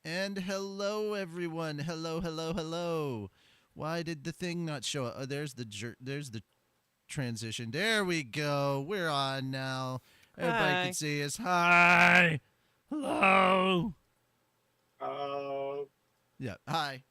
And hello, everyone. Hello, hello, hello. Why did the thing not show up? Oh, there's the transition. There we go. We're on now. Everybody can Hi. see us. Hi. Hello. Uh, Yeah. Hi.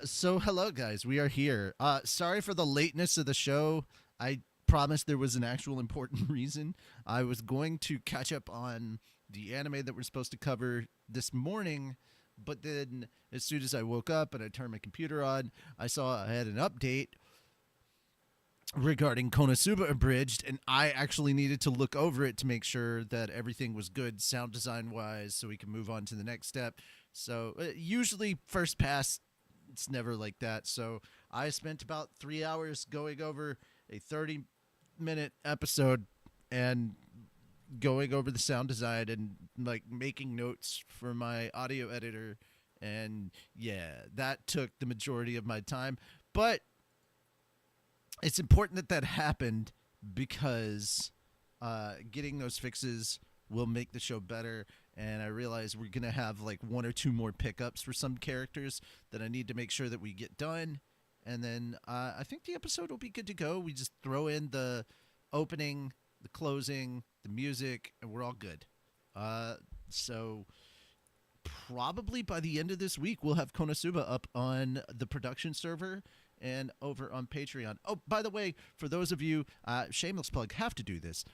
So hello guys. We are here. Sorry for the lateness of the show. I promised there was an actual important reason. I was going to catch up on the anime that we're supposed to cover this morning, but then as soon as I woke up and I turned my computer on, I saw I had an update regarding Konosuba Abridged, and I actually needed to look over it to make sure that everything was good sound design wise so we can move on to the next step. So, usually, first pass, it's never like that. So, I spent about 3 hours going over a 30-minute episode and going over the sound design and like making notes for my audio editor. And yeah, that took the majority of my time. But it's important that that happened because getting those fixes will make the show better. And I realize we're gonna have like one or two more pickups for some characters that I need to make sure that we get done. And then I think the episode will be good to go. We just throw in the opening, the closing, the music, and we're all good. So probably by the end of this week, we'll have Konosuba up on the production server and over on Patreon. Oh, by the way, for those of you, shameless plug, have to do this.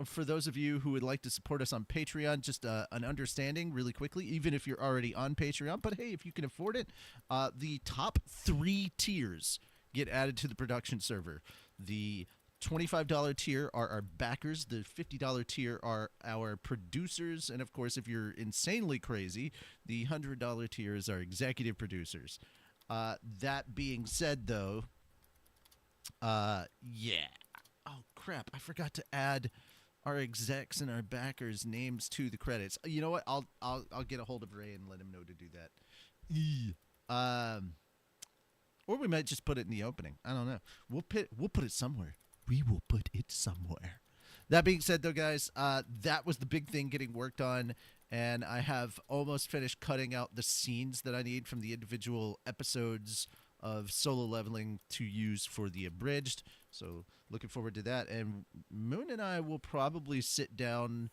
For those of you who would like to support us on Patreon, just an understanding really quickly, even if you're already on Patreon, but hey, if you can afford it, the top 3 tiers get added to the production server. The $25 tier are our backers. The $50 tier are our producers. And of course, if you're insanely crazy, the $100 tier is our executive producers. That being said, though, yeah. Oh crap! I forgot to add our execs and our backers' names to the credits. You know what? I'll get a hold of Ray and let him know to do that. Or we might just put it in the opening. I don't know. We'll put it somewhere. We will put it somewhere. That being said, though, guys, that was the big thing getting worked on, and I have almost finished cutting out the scenes that I need from the individual episodes of Solo Leveling to use for the abridged. So looking forward to that. And Moon and I will probably sit down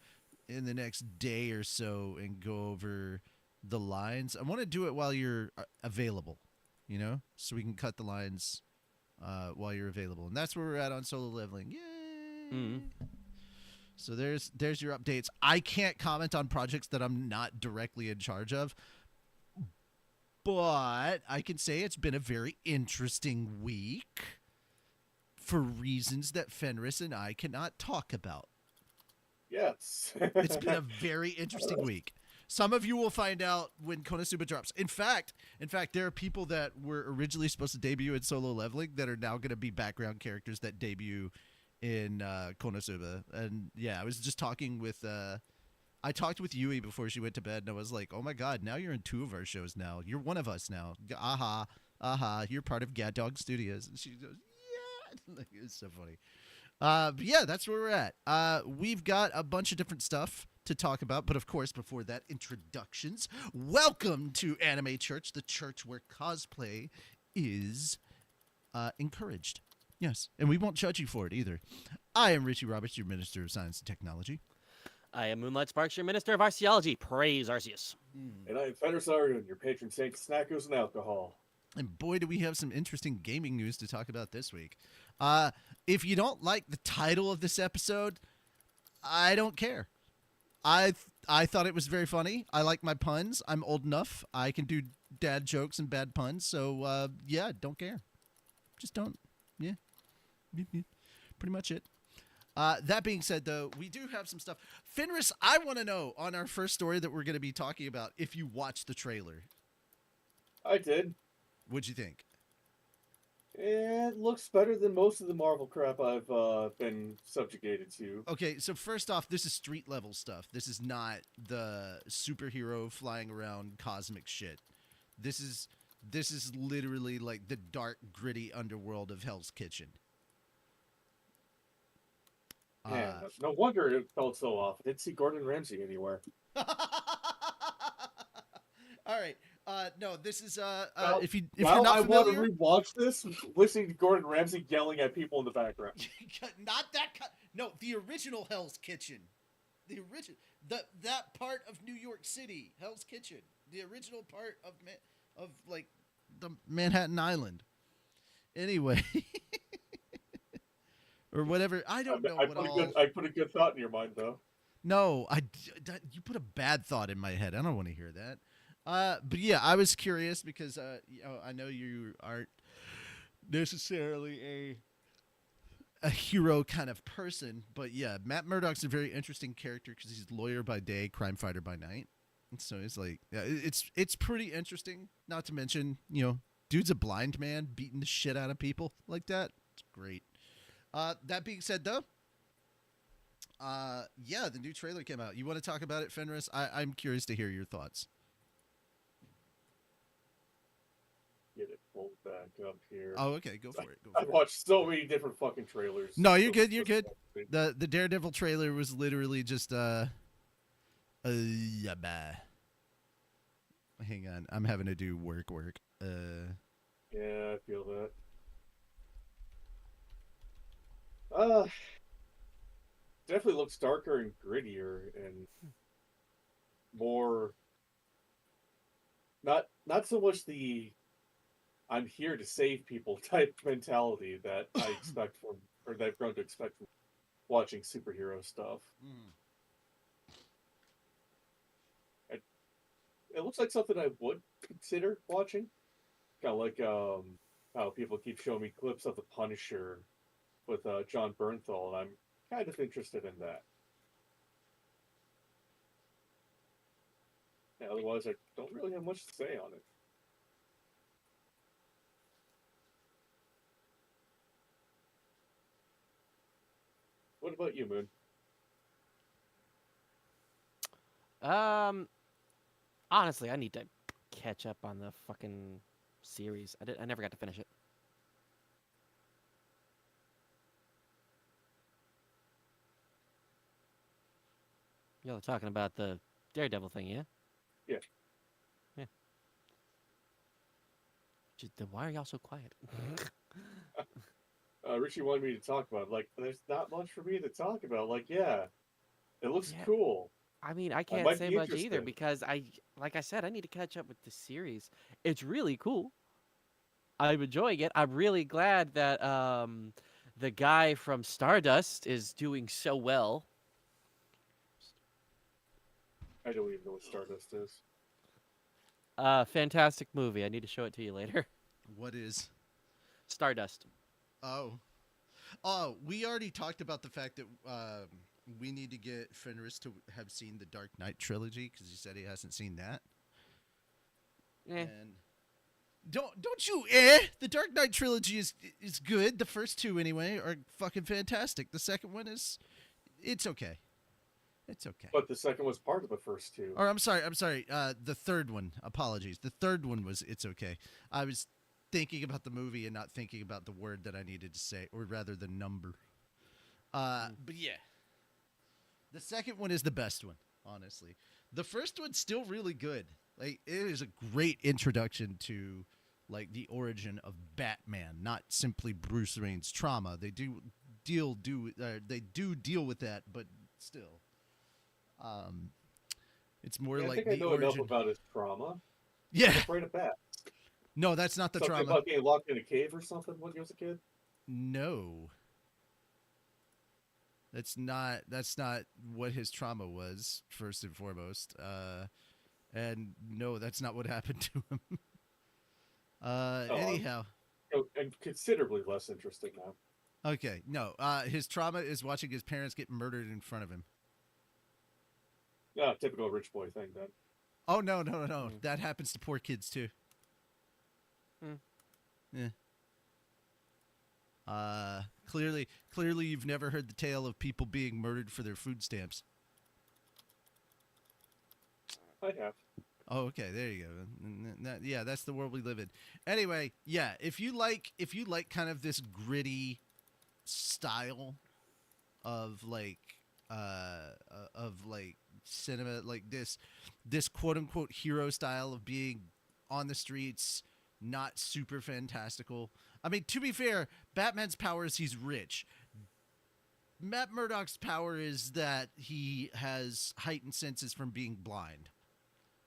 in the next day or so and go over the lines. I want to do it while you're available, so we can cut the lines while you're available. And that's where we're at on Solo Leveling. Yay! Mm. So there's your updates. I can't comment on projects that I'm not directly in charge of, but I can say it's been a very interesting week for reasons that Fenris and I cannot talk about. yes. It's been a very interesting week. Some of you will find out when Konosuba drops. In fact, there are people that were originally supposed to debut in Solo Leveling that are now going to be background characters that debut in Konosuba. And yeah, I was just talking with I talked with Yui before she went to bed, and I was like, "Oh my god, now you're in 2 of our shows now. You're one of us now. Aha, you're part of Gad Dog Studios." And she goes, "Yeah." It's so funny. But yeah, that's where we're at. We've got a bunch of different stuff to talk about, but of course, before that, introductions. Welcome to Anime Church, the church where cosplay is encouraged. Yes, and we won't judge you for it either. I am Richie Roberts, your Minister of Science and Technology. I am Moonlight Sparks, your Minister of Arceology. Praise Arceus. And I'm Fenris Arian, your patron saint of snackers and alcohol. And boy, do we have some interesting gaming news to talk about this week. If you don't like the title of this episode, I don't care. I thought it was very funny. I like my puns. I'm old enough. I can do dad jokes and bad puns. So, yeah, don't care. Just don't. Yeah. Pretty much it. That being said, though, we do have some stuff. Fenris, I want to know on our first story that we're going to be talking about if you watched the trailer. I did. What'd you think? It looks better than most of the Marvel crap I've been subjugated to. Okay, so first off, this is street level stuff. This is not the superhero flying around cosmic shit. This is literally like the dark, gritty underworld of Hell's Kitchen. Yeah, no wonder it felt so off. I didn't see Gordon Ramsay anywhere. All right. No, this is Now, if you're now not I want to familiar, rewatch this, listening to Gordon Ramsay yelling at people in the background. not that no, the original Hell's Kitchen. The original that part of New York City, Hell's Kitchen. The original part of like the Manhattan Island. Anyway, or whatever. I don't know what all. I put a good thought in your mind, though. No, you put a bad thought in my head. I don't want to hear that. But yeah, I was curious because I know you aren't necessarily a hero kind of person, but yeah, Matt Murdock's a very interesting character because he's lawyer by day, crime fighter by night. And so it's like, yeah, it's pretty interesting. Not to mention, dude's a blind man beating the shit out of people like that. It's great. That being said, though, yeah, the new trailer came out. You want to talk about it, Fenris? I'm curious to hear your thoughts. Get it pulled back up here. Oh, okay, go for it. I've watched so many different fucking trailers. No, you're good. You're good. The Daredevil trailer was literally just yeah, bah. Hang on, I'm having to do work. Yeah, I feel that. Definitely looks darker and grittier and more. Not so much the I'm here to save people type mentality that I expect from, or that I've grown to expect from watching superhero stuff. It looks like something I would consider watching. Kind of like how people keep showing me clips of The Punisher with John Bernthal, and I'm kind of interested in that. Yeah, otherwise, I don't really have much to say on it. What about you, Moon? Honestly, I need to catch up on the fucking series. I never got to finish it. Y'all are talking about the Daredevil thing, yeah? Yeah. Yeah. Then why are y'all so quiet? Richie wanted me to talk about it. Like, there's not much for me to talk about. Like, yeah, it looks cool. I mean, I can't say much either because like I said, I need to catch up with the series. It's really cool. I'm enjoying it. I'm really glad that the guy from Stardust is doing so well. I don't even know what Stardust is. Fantastic movie. I need to show it to you later. What is Stardust? Oh, we already talked about the fact that we need to get Fenris to have seen the Dark Knight trilogy because he said he hasn't seen that. And don't you? The Dark Knight trilogy is good. The first two anyway are fucking fantastic. The second one it's okay. It's okay. But the second was part of the first two. Or I'm sorry. The third one. Apologies. The third one was it's okay. I was thinking about the movie and not thinking about the word that I needed to say, or rather the number. But yeah, the second one is the best one, honestly. The first one's still really good. Like, it is a great introduction to like the origin of Batman, not simply Bruce Wayne's trauma. They do deal with that, but still, it's more like I think I know enough about his trauma. Yeah, He's afraid of bats. No, that's not the Something trauma. about getting locked in a cave or something when he was a kid? No. That's not what his trauma was, first and foremost. And no, that's not what happened to him. Anyhow. And considerably less interesting now. Okay, no. His trauma is watching his parents get murdered in front of him. Yeah, typical rich boy thing then. Oh, no. That happens to poor kids too. Yeah. Clearly you've never heard the tale of people being murdered for their food stamps. I have. Oh, okay, there you go. Yeah, that's the world we live in. Anyway, yeah, if you like kind of this gritty style of like cinema, like this quote unquote hero style of being on the streets, not super fantastical. I mean, to be fair, Batman's power is he's rich. Matt Murdock's power is that he has heightened senses from being blind,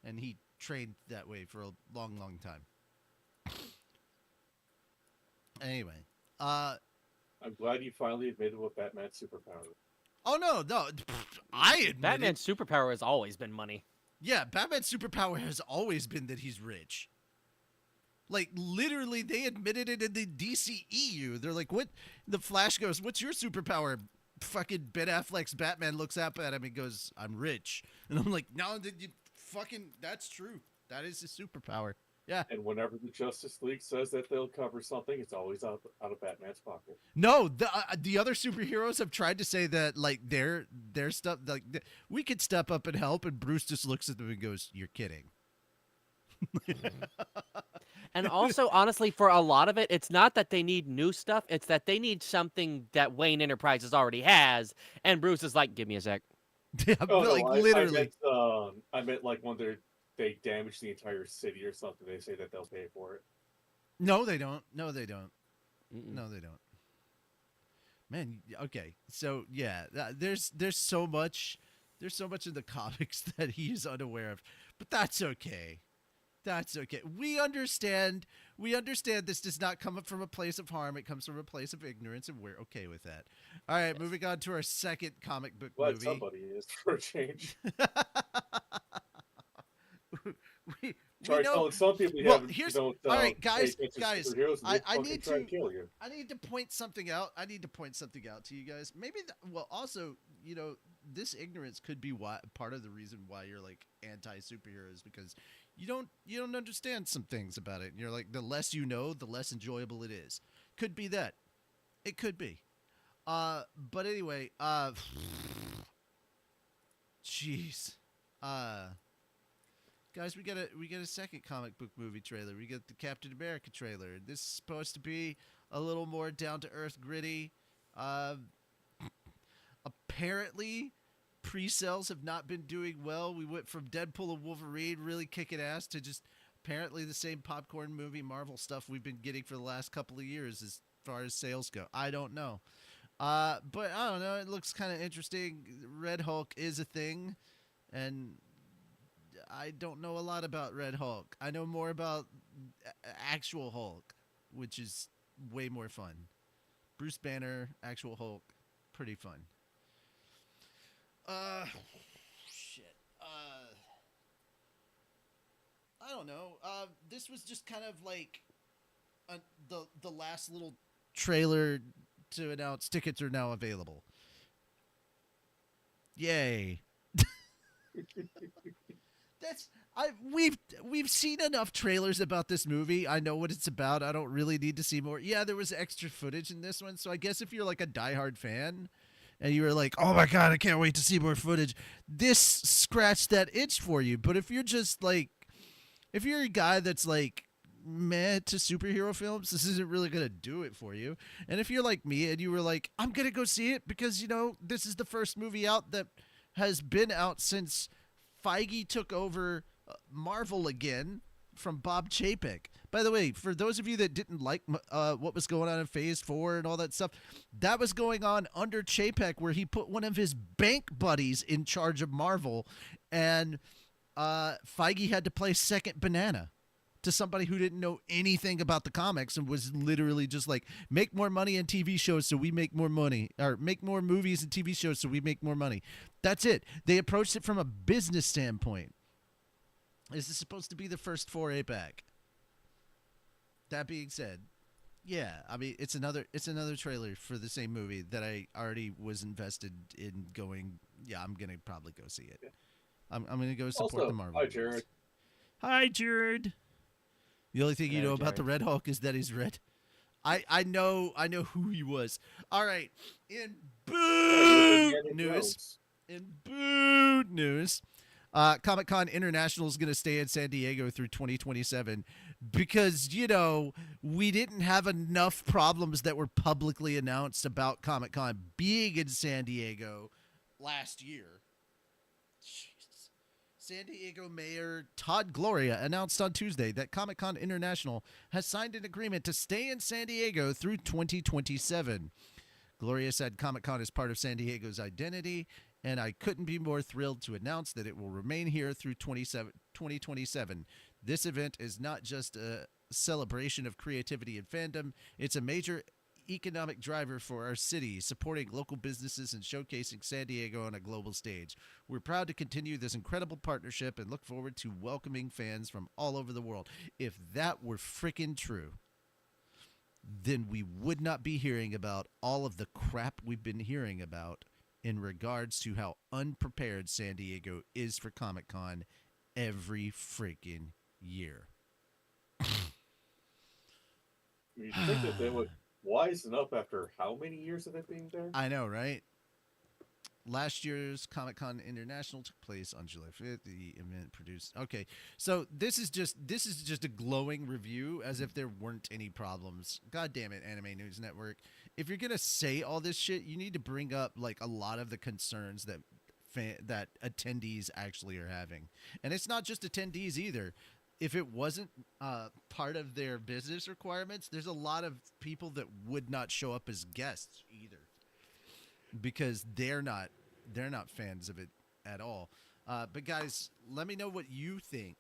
and he trained that way for a long, long time. Anyway, I'm glad you finally admitted what Batman's superpower is. Oh no, I admit Batman's superpower has always been money. Yeah, Batman's superpower has always been that he's rich. Like, literally, they admitted it in the DCEU. They're like, what? The Flash goes, what's your superpower? Fucking Ben Affleck's Batman looks up at him and goes, I'm rich. And I'm like, no, that's true. That is his superpower. Yeah. And whenever the Justice League says that they'll cover something, it's always out of Batman's pocket. No, the other superheroes have tried to say that, like, their stuff, like, we could step up and help, and Bruce just looks at them and goes, you're kidding. And also, honestly, for a lot of it, it's not that they need new stuff. It's that they need something that Wayne Enterprises already has. And Bruce is like, give me a sec. Yeah, like, literally. I meant like when they damage the entire city or something, they say that they'll pay for it. No, they don't. No, they don't. No, they don't. Man, okay. So, yeah, there's so much in the comics that he's unaware of. But that's okay. That's okay. We understand this does not come from a place of harm. It comes from a place of ignorance, and we're okay with that. All right, moving on to our second comic book movie. Somebody is for a change. we Sorry, know. some people Well, don't. here's Don't, all right, guys. I need to kill you. I need to point something out. I need to point something out to you guys. Maybe. Also, this ignorance could be part of the reason why you're like anti superheroes, because you don't understand some things about it. And you're like, the less you know, the less enjoyable it is. Could be that. It could be. But anyway, jeez. Guys, we got a second comic book movie trailer. We got the Captain America trailer. This is supposed to be a little more down to earth, gritty. Apparently, pre-sales have not been doing well. We went from Deadpool and Wolverine really kicking ass to just apparently the same popcorn movie Marvel stuff we've been getting for the last couple of years as far as sales go. I don't know. But I don't know. It looks kind of interesting. Red Hulk is a thing, and I don't know a lot about Red Hulk. I know more about actual Hulk, which is way more fun. Bruce Banner, actual Hulk, pretty fun. Shit. I don't know. This was just kind of like the last little trailer to announce tickets are now available. Yay. We've seen enough trailers about this movie. I know what it's about. I don't really need to see more. Yeah, there was extra footage in this one, so I guess if you're like a diehard fan and you were like, oh my god, I can't wait to see more footage, this scratched that itch for you. But if you're just like, if you're a guy that's like meh to superhero films, this isn't really gonna do it for you. And if you're like me and you were like, I'm gonna go see it because this is the first movie out that has been out since Feige took over Marvel again from Bob Chapek. By the way, for those of you that didn't like what was going on in Phase 4 and all that stuff, that was going on under Chapek, where he put one of his bank buddies in charge of Marvel, and Feige had to play second banana to somebody who didn't know anything about the comics and was literally just like, make more money in TV shows so we make more money, or make more movies and TV shows so we make more money. That's it. They approached it from a business standpoint. Is this supposed to be the first foray back? That being said, yeah, I mean, it's another trailer for the same movie that I already was invested in going, yeah, I'm going to probably go see it. I'm going to go support the Marvel. Hi, Jared. Hi, Jared. The only thing you know about the Red Hulk is that he's red. I know who he was. All right. In boo news, Comic-Con International is going to stay in San Diego through 2027 because, we didn't have enough problems that were publicly announced about Comic-Con being in San Diego last year. Jeez. San Diego Mayor Todd Gloria announced on Tuesday that Comic-Con International has signed an agreement to stay in San Diego through 2027. Gloria said Comic-Con is part of San Diego's identity, and I couldn't be more thrilled to announce that it will remain here through 2027. This event is not just a celebration of creativity and fandom, it's a major economic driver for our city, supporting local businesses and showcasing San Diego on a global stage. We're proud to continue this incredible partnership and look forward to welcoming fans from all over the world. If that were freaking true, then we would not be hearing about all of the crap we've been hearing about in regards to how unprepared San Diego is for Comic-Con every freaking year. You'd think that they would wisen up after how many years of it being there? I know, right? Last year's Comic-Con International took place on July 5th. The event produced. Okay, so this is just a glowing review, as if there weren't any problems. God damn it, Anime News Network! If you're gonna say all this shit, you need to bring up like a lot of the concerns that that attendees actually are having, and it's not just attendees either. If it wasn't part of their business requirements, there's a lot of people that would not show up as guests either, because they're not fans of it at all. But guys, let me know what you think.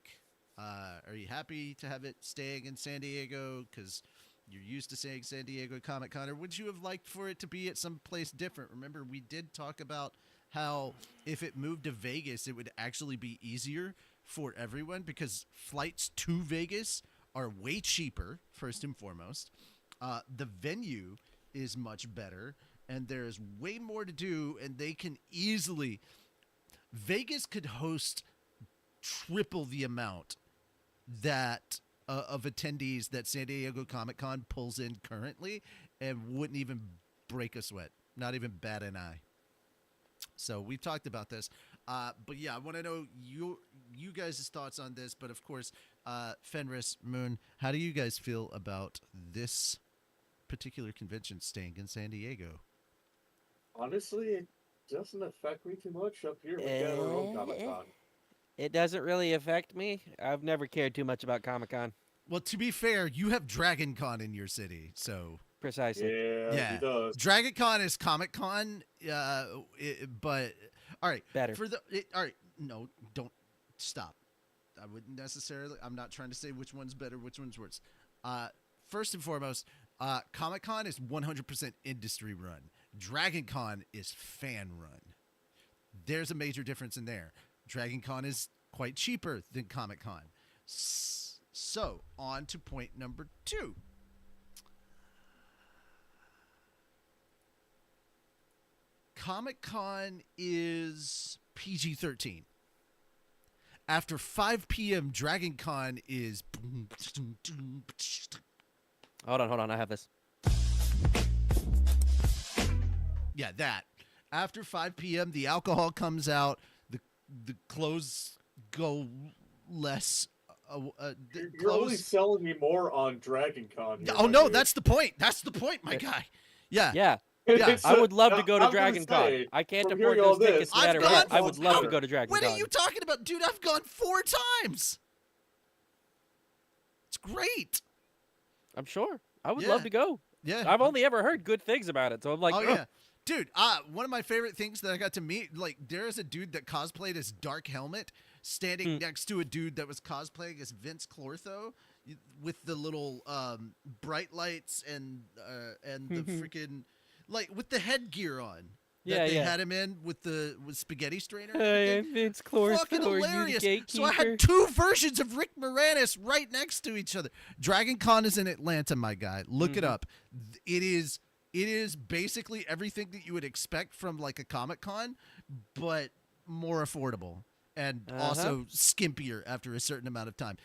Are you happy to have it staying in San Diego because you're used to saying San Diego Comic-Con, or would you have liked for it to be at some place different? Remember, we did talk about how if it moved to Vegas, it would actually be easier for everyone because flights to Vegas are way cheaper, first and foremost. The venue is much better, and there's way more to do, and they can easily... Vegas could host triple the amount that of attendees that San Diego Comic-Con pulls in currently, and wouldn't even break a sweat, not even bat an eye. So we've talked about this. But yeah, I want to know you guys' thoughts on this. But of course, Fenris, Moon, how do you guys feel about this particular convention staying in San Diego? Honestly, it doesn't affect me too much up here. We got our own Comic-Con. It doesn't really affect me. I've never cared too much about Comic-Con. Well, to be fair, you have Dragon Con in your city, so... Precisely. Yeah, he does. Dragon Con is Comic Con, but all right. Better. All right. No, don't stop. I wouldn't necessarily. I'm not trying to say which one's better, which one's worse. First and foremost, Comic Con is 100% industry run. Dragon Con is fan run. There's a major difference in there. Dragon Con is quite cheaper than Comic Con. So on to point number 2. Comic-Con is PG-13. After 5 p.m., Dragon Con is... Hold on. I have this. Yeah, that. After 5 p.m., the alcohol comes out. The clothes go less... You're only selling me more on Dragon Con. Here, oh, no, that's the point. That's the point, my guy. Yeah. Yeah. Yeah, I would love to go to Dragon Con. I can't afford those tickets no matter what. I would love to go to Dragon Con. What are you talking about? Dude, I've gone 4 times. It's great. I'm sure. I would love to go. Yeah. I've only ever heard good things about it, so I'm like, oh, yeah. Dude, one of my favorite things that I got to meet, like, there is a dude that cosplayed as Dark Helmet standing next to a dude that was cosplaying as Vince Clortho with the little bright lights and the freaking... Like, with the headgear on. That they had him in with spaghetti strainer. Vince Clortho. Fucking hilarious. So I had 2 versions of Rick Moranis right next to each other. Dragon Con is in Atlanta, my guy. Look it up. It is basically everything that you would expect from, like, a Comic-Con, but more affordable. And also skimpier after a certain amount of time.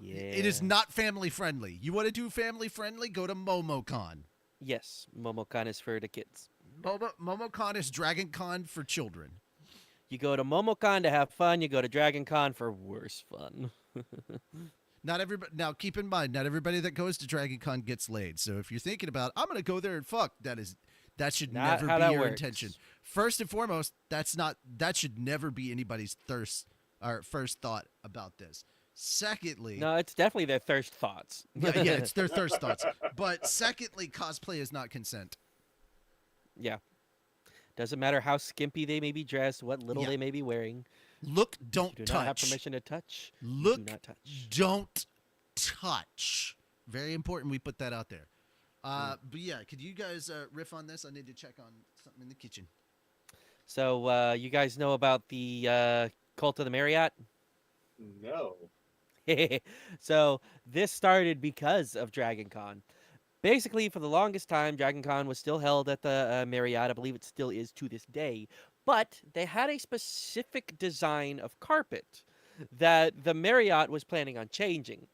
It is not family-friendly. You want to do family-friendly? Go to MomoCon. Yes, MomoCon is for the kids. MomoCon is Dragon Con for children. You go to MomoCon to have fun. You go to Dragon Con for worse fun. Not everybody. Now, keep in mind, not everybody that goes to Dragon Con gets laid. So if you're thinking about, I'm going to go there and fuck, that should Not never how be that your works. intention. First and foremost, that should never be anybody's thirst our first thought about this. Secondly, No, it's definitely their thirst thoughts. yeah, it's their thirst thoughts. But secondly, cosplay is not consent. Yeah. Doesn't matter how skimpy they may be dressed, what little Yeah. they may be wearing. Look, You don't do touch. not have permission to touch. Look, You do not touch. don't touch. Very important we put that out there. But yeah, could you guys riff on this? I need to check on something in the kitchen. So, you guys know about the Cult of the Marriott? No. So, this started because of Dragon Con. Basically, for the longest time, Dragon Con was still held at the Marriott. I believe it still is to this day. But they had a specific design of carpet that the Marriott was planning on changing.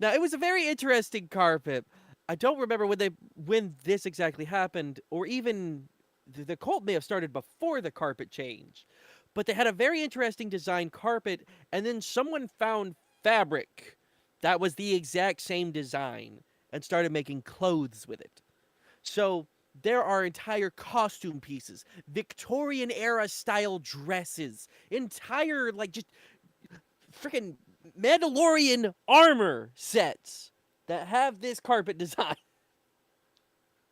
Now, it was a very interesting carpet. I don't remember when this exactly happened, or even the cult may have started before the carpet change. But they had a very interesting design carpet, and then someone found fabric that was the exact same design and started making clothes with it. So there are entire costume pieces, Victorian era style dresses, entire like just freaking Mandalorian armor sets that have this carpet design.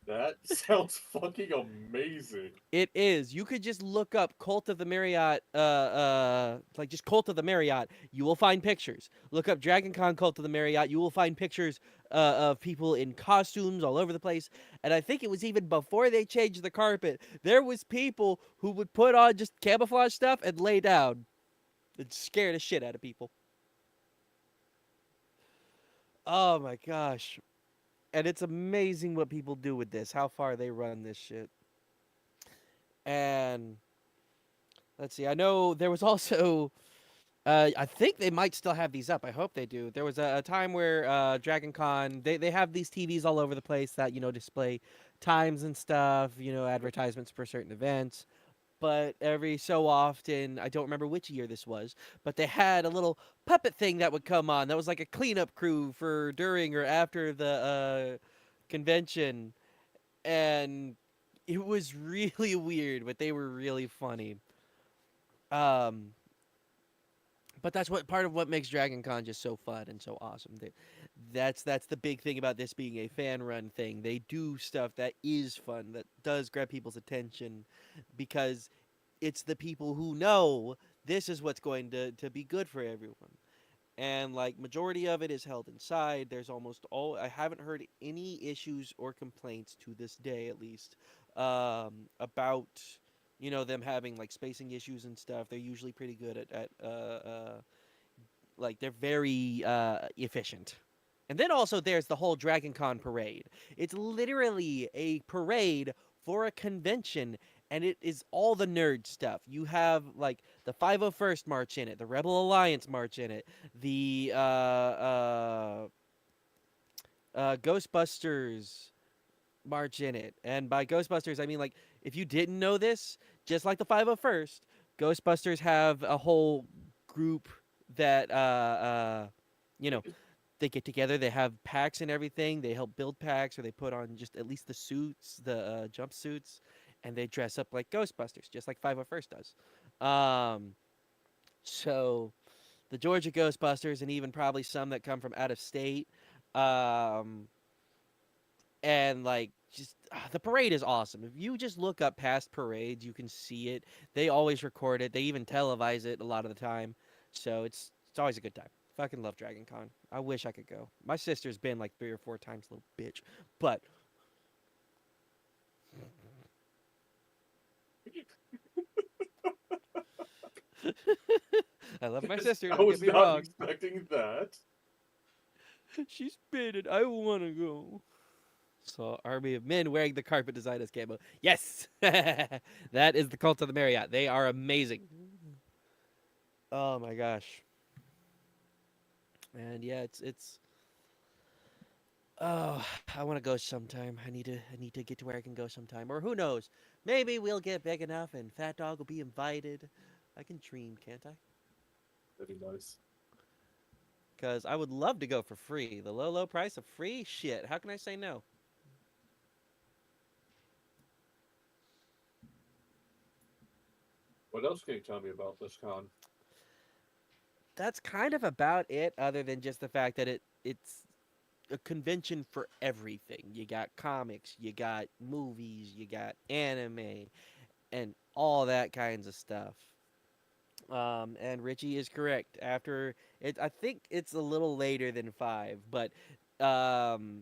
That sounds fucking amazing. It is. You could just look up Cult of the Marriott, like just Cult of the Marriott. You will find pictures. Look up Dragon Con Cult of the Marriott. You will find pictures of people in costumes all over the place. And I think it was even before they changed the carpet. There was people who would put on just camouflage stuff and lay down. It scared the shit out of people. Oh my gosh. And it's amazing what people do with this, how far they run this shit. And let's see, I know there was also, I think they might still have these up. I hope they do. There was a time where Dragon Con, they have these TVs all over the place that, display times and stuff, advertisements for certain events. But every so often, I don't remember which year this was, but they had a little puppet thing that would come on. That was like a cleanup crew for during or after the convention. And it was really weird, but they were really funny. Um, but that's what part of what makes Dragon Con just so fun and so awesome. That's the big thing about this being a fan run thing. They do stuff that is fun, that does grab people's attention, because it's the people who know this is what's going to be good for everyone. And like majority of it is held inside. There's almost all I haven't heard any issues or complaints to this day, at least, about them having like spacing issues and stuff. They're usually pretty good at like they're very efficient. And then also there's the whole Dragon Con parade. It's literally a parade for a convention, and it is all the nerd stuff. You have like the 501st March in it, the Rebel Alliance March in it, the Ghostbusters March in it. And by Ghostbusters, I mean like if you didn't know this, just like the 501st, Ghostbusters have a whole group that they get together, they have packs and everything, they help build packs, or they put on just at least the suits, the jumpsuits, and they dress up like Ghostbusters, just like 501st does. So the Georgia Ghostbusters, and even probably some that come from out of state, and like just the parade is awesome. If you just look up past parades, you can see it. They always record it. They even televise it a lot of the time. So it's always a good time. Fucking love Dragon Con. I wish I could go. My sister's been like 3 or 4 times, little bitch. But I love my sister. I Don't was get me not wrong. expecting that. She's been it. I want to go. So, army of men wearing the carpet design as camo. Yes! That is the Cult of the Marriott. They are amazing. Oh my gosh. And yeah, it's oh, I want to go sometime. I need to get to where I can go sometime. Or who knows? Maybe we'll get big enough and Fat Dog will be invited. I can dream, can't I? That'd be nice. Because I would love to go for free. The low, low price of free? Shit. How can I say no? What else can you tell me about this con? that's kind of about it, other than just the fact that it's a convention for everything. You got comics, you got movies, you got anime, and all that kinds of stuff. And Richie is correct. After it, I think it's a little later than 5, but um,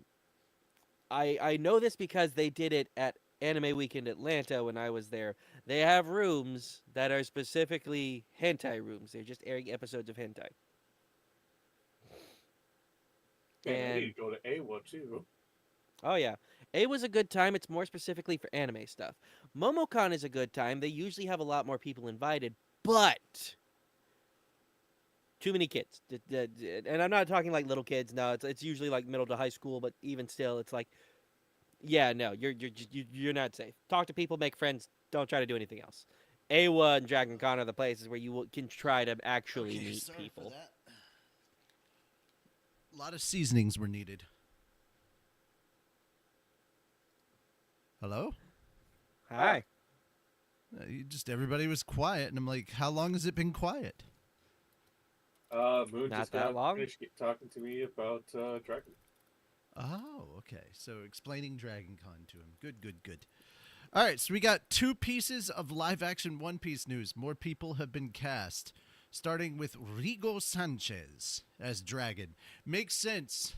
I know this because they did it at Anime Week in Atlanta when I was there. They have rooms that are specifically hentai rooms. They're just airing episodes of hentai. Man, I And need to go to AWA too. oh yeah, A was a good time. It's more specifically for anime stuff. MomoCon is a good time. They usually have a lot more people invited, but too many kids. And I'm not talking like little kids. No, it's usually like middle to high school. But even still, it's like, yeah, no, you're not safe. Talk to people, make friends. Don't try to do anything else. AWA and Dragon Con are the places where you can try to actually meet sorry people. for that. A lot of seasonings were needed. Hello? Hi. Everybody was quiet, and I'm like, how long has it been quiet? Moon Not just that got long. finished talking to me about Dragon. Oh, okay. So explaining Dragon Con to him. Good. All right, so we got 2 pieces of live-action One Piece news. More people have been cast, starting with Rigo Sanchez as Dragon. Makes sense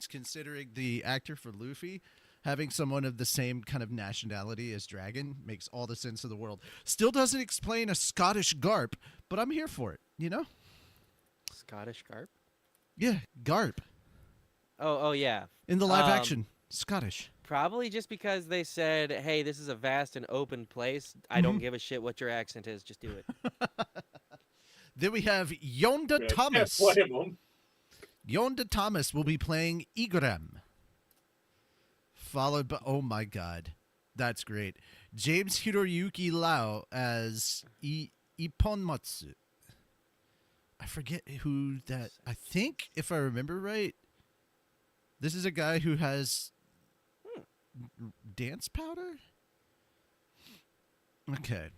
considering the actor for Luffy. Having someone of the same kind of nationality as Dragon makes all the sense of the world. Still doesn't explain a Scottish garp, but I'm here for it, you know? Scottish Garp? Yeah, garp. Oh yeah. In the live action, Scottish. Probably just because they said, hey, this is a vast and open place. I don't give a shit what your accent is. Just do it. Then we have Yonda Thomas. Can't blame 'em. Yonda Thomas will be playing Igram. Followed by, oh my god, that's great. James Hiroyuki Lau as Ipponmatsu. I forget who that, I think, if I remember right, this is a guy who has dance powder? Okay.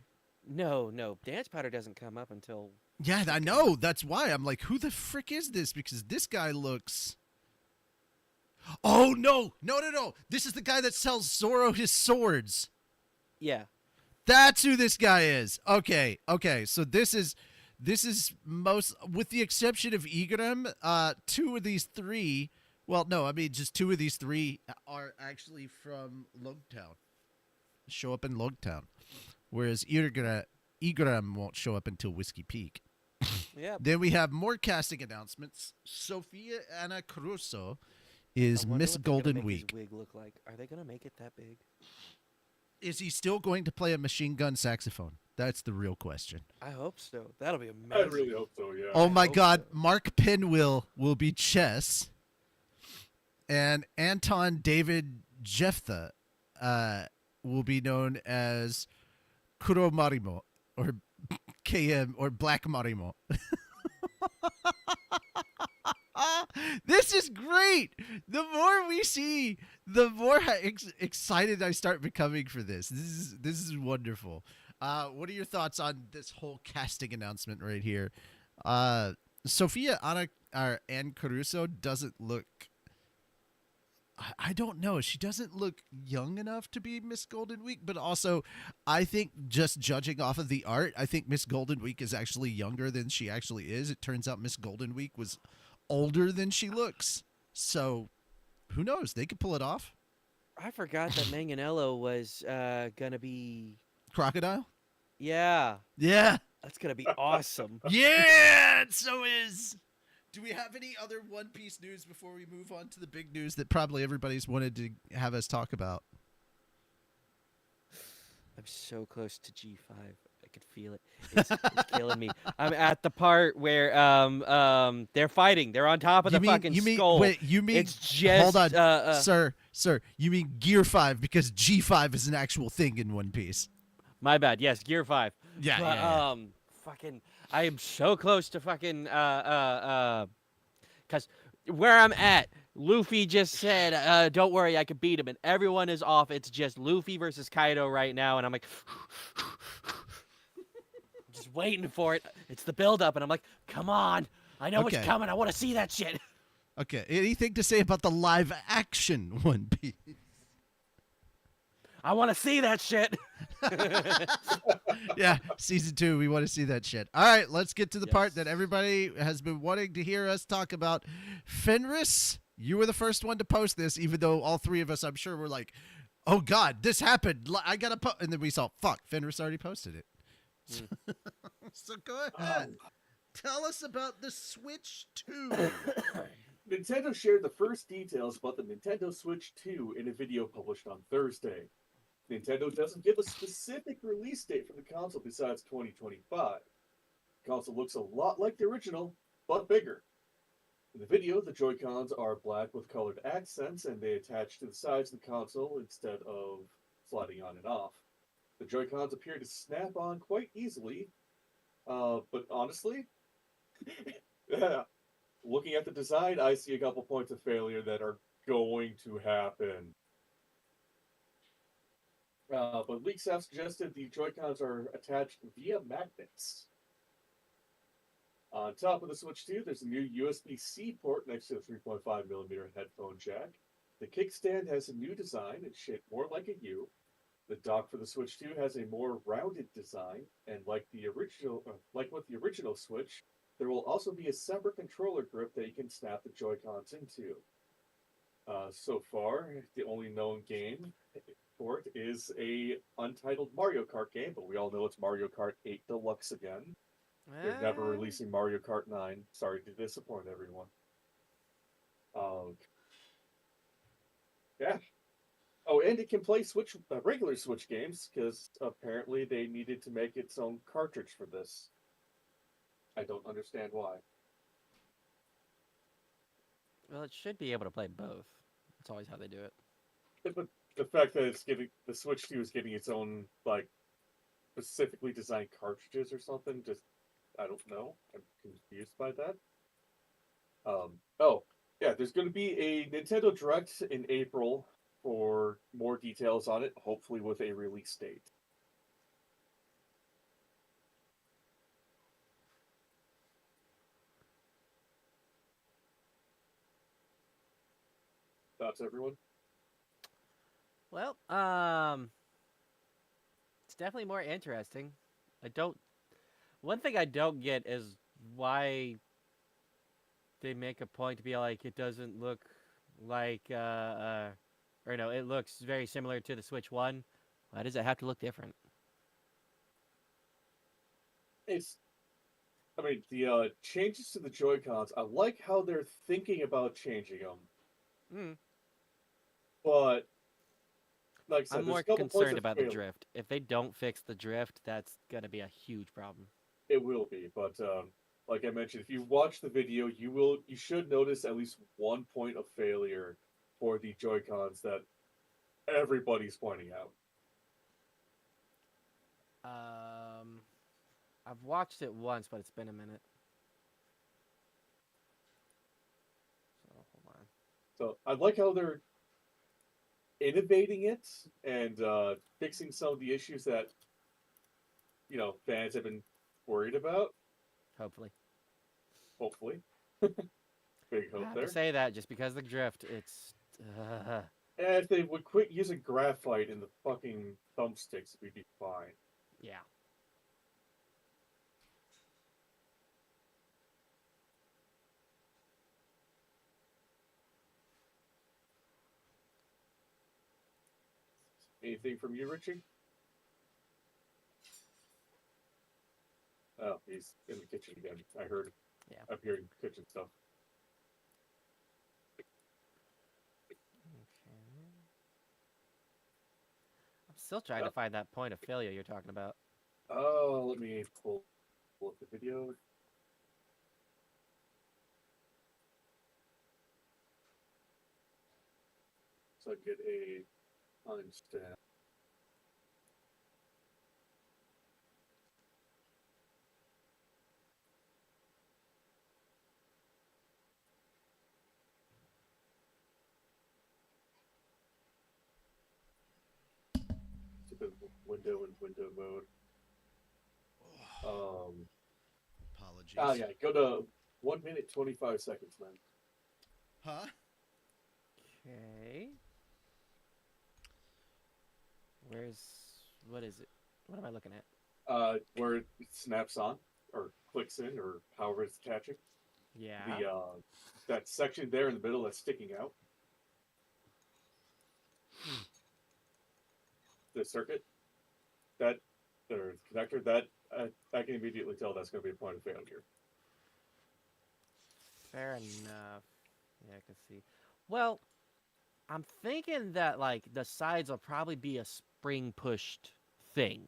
No, dance powder doesn't come up until. Yeah, I know. That's why I'm like, who the frick is this? Because this guy looks. Oh no! This is the guy that sells Zoro his swords. Yeah. That's who this guy is. Okay. So this is most, with the exception of Igaram, 2 of these 3. Well, no, I mean just 2 of these 3 are actually from Logtown. Show up in Logtown, whereas Igaram won't show up until Whiskey Peak. Yeah. Then we have more casting announcements. Sofia Anna Caruso is Miss Golden Week. His wig look like? Are they gonna make it that big? Is he still going to play a machine gun saxophone? That's the real question. I hope so. That'll be amazing. I really hope so. Yeah. Oh my hope God, so. Mark Pinwheel will be Chess, and Anton David Jephthah will be known as Kuro Marimo, or KM, or Black Marimo. This is great. The more we see, the more excited I start becoming for this. This is wonderful. What are your thoughts on this whole casting announcement right here? Sophia Ann Caruso doesn't look. I don't know. She doesn't look young enough to be Miss Golden Week, but also I think just judging off of the art, I think Miss Golden Week is actually younger than she actually is. It turns out Miss Golden Week was older than she looks. So who knows? They could pull it off. I forgot that Manganello was gonna be. Crocodile? Yeah. Yeah. That's gonna be awesome. Yeah, it so is. Do we have any other One Piece news before we move on to the big news that probably everybody's wanted to have us talk about? I'm so close to G5. I could feel it. It's killing me. I'm at the part where they're fighting. They're on top of the fucking skull. Wait, you mean it's just hold on, sir. You mean Gear 5 because G5 is an actual thing in One Piece. My bad. Yes, Gear 5. Yeah, but, yeah. fucking I am so close to fucking cuz where I'm at, Luffy just said, don't worry, I could beat him, and everyone is off. It's just Luffy versus Kaido right now, and I'm like just waiting for it. It's the build-up, and I'm like, come on. I know what's Okay. coming. I want to see that shit. Okay. Anything to say about the live action One Piece? I want to see that shit. Yeah, season 2, we want to see that shit. All right, let's get to the part that Yes. everybody has been wanting to hear us talk about. Fenris, you were the first one to post this, even though all three of us, I'm sure, were like, oh God, this happened. I got to post. And then we saw, fuck, Fenris already posted it. So go ahead. Tell us about the Switch 2. Nintendo shared the first details about the Nintendo Switch 2 in a video published on Thursday. Nintendo doesn't give a specific release date for the console besides 2025. The console looks a lot like the original, but bigger. In the video, the Joy-Cons are black with colored accents, and they attach to the sides of the console instead of sliding on and off. The Joy-Cons appear to snap on quite easily, but honestly, looking at the design, I see a couple points of failure that are going to happen. But leaks have suggested the Joy-Cons are attached via magnets. On top of the Switch 2, there's a new USB-C port next to the 3.5mm headphone jack. The kickstand has a new design, it's shaped more like a U. The dock for the Switch 2 has a more rounded design, and like with the original Switch, there will also be a separate controller grip that you can snap the Joy-Cons into. So far, the only known game for it is a untitled Mario Kart game, but we all know it's Mario Kart 8 Deluxe again. They're never releasing Mario Kart 9. Sorry to disappoint everyone. Yeah. Oh, and it can play regular Switch games, because apparently they needed to make its own cartridge for this. I don't understand why. Well, it should be able to play both. That's always how they do it. But the fact that the Switch 2 is getting its own, like, specifically designed cartridges or something, just, I don't know. I'm confused by that. Oh, yeah, there's going to be a Nintendo Direct in April for more details on it, hopefully with a release date. Thoughts, everyone? Well, it's definitely more interesting. One thing I don't get is why they make a point to be like, it doesn't look like, or no, it looks very similar to the Switch 1. Why does it have to look different? The changes to the Joy-Cons, I like how they're thinking about changing them. But, like I said, I'm more concerned about the drift. If they don't fix the drift, that's going to be a huge problem. It will be, but like I mentioned, if you watch the video, you should notice at least one point of failure for the Joy-Cons that everybody's pointing out. I've watched it once, but it's been a minute. So hold on. So I like how they're innovating it and fixing some of the issues that fans have been worried about. Hopefully. Big hope I have there. to say that just because of the drift, it's. And if they would quit using graphite in the fucking thumbsticks, we'd be fine. Yeah. Anything from you, Richie? Oh, he's in the kitchen again. I heard. Yeah. I'm hearing kitchen stuff. Okay. I'm still trying to find that point of failure you're talking about. Oh, let me pull up the video. So I get a timestamp. Window and window mode. Apologies. Oh yeah, go to 1 minute 25 seconds, man. Huh? Okay. What is it? What am I looking at? Where it snaps on or clicks in or however it's attaching. Yeah. The that section there in the middle that's sticking out. The circuit, that or connector, that I can immediately tell that's going to be a point of failure. Fair enough. Yeah, I can see. Well, I'm thinking that like the sides will probably be a spring pushed thing.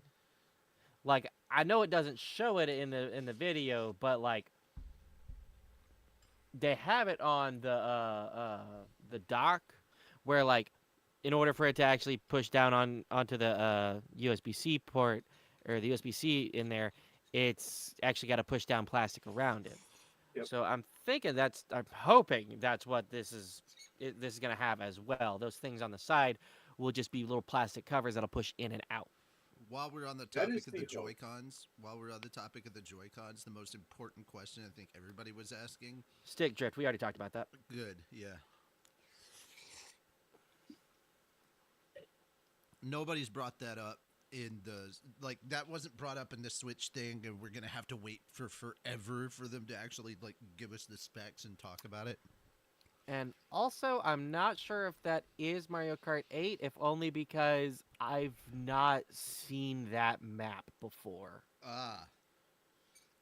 Like I know it doesn't show it in the video, but like they have it on the dock where like in order for it to actually push down onto the USB-C port or the USB-C in there, it's actually got to push down plastic around it. Yep. So I'm hoping that's what this is going to have as well. Those things on the side will just be little plastic covers that'll push in and out. While we're on the topic of the Joy-Cons, the most important question I think everybody was asking. Stick drift. We already talked about that. Good, yeah. Nobody's brought that up in the that wasn't brought up in the Switch thing, and we're gonna have to wait for forever for them to actually give us the specs and talk about it. And also, I'm not sure if that is Mario Kart 8, if only because I've not seen that map before. I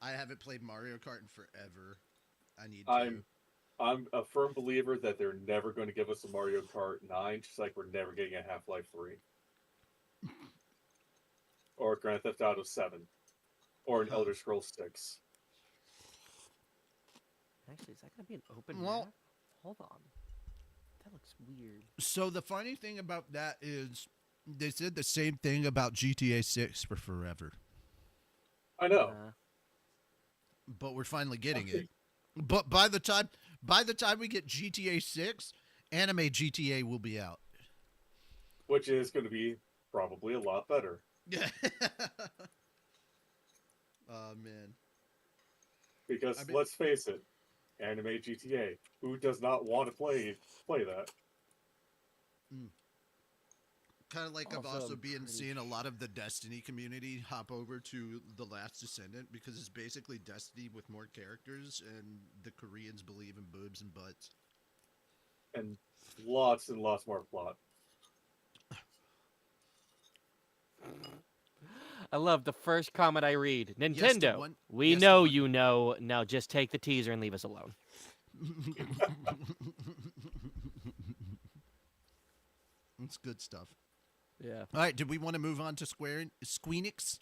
haven't played Mario Kart in forever. I need to. I'm a firm believer that they're never going to give us a Mario Kart 9, just like we're never getting a Half-Life 3. Or Grand Theft Auto 7. Or an Elder Scrolls 6. Actually, is that going to be an open map? Hold on. That looks weird. So the funny thing about that is they said the same thing about GTA 6 for forever. I know. But we're finally getting it. But by the time we get GTA 6, anime GTA will be out. Which is going to be probably a lot better. Yeah. Oh, man. Because let's face it, anime GTA. Who does not want to play that? Kind of like I've also been seeing a lot of the Destiny community hop over to The Last Descendant because it's basically Destiny with more characters, and the Koreans believe in boobs and butts. And lots more plot. I love the first comment I read. Nintendo, yes, we know you know. Now just take the teaser and leave us alone. It's good stuff. Yeah. All right, did we want to move on to Squeenix?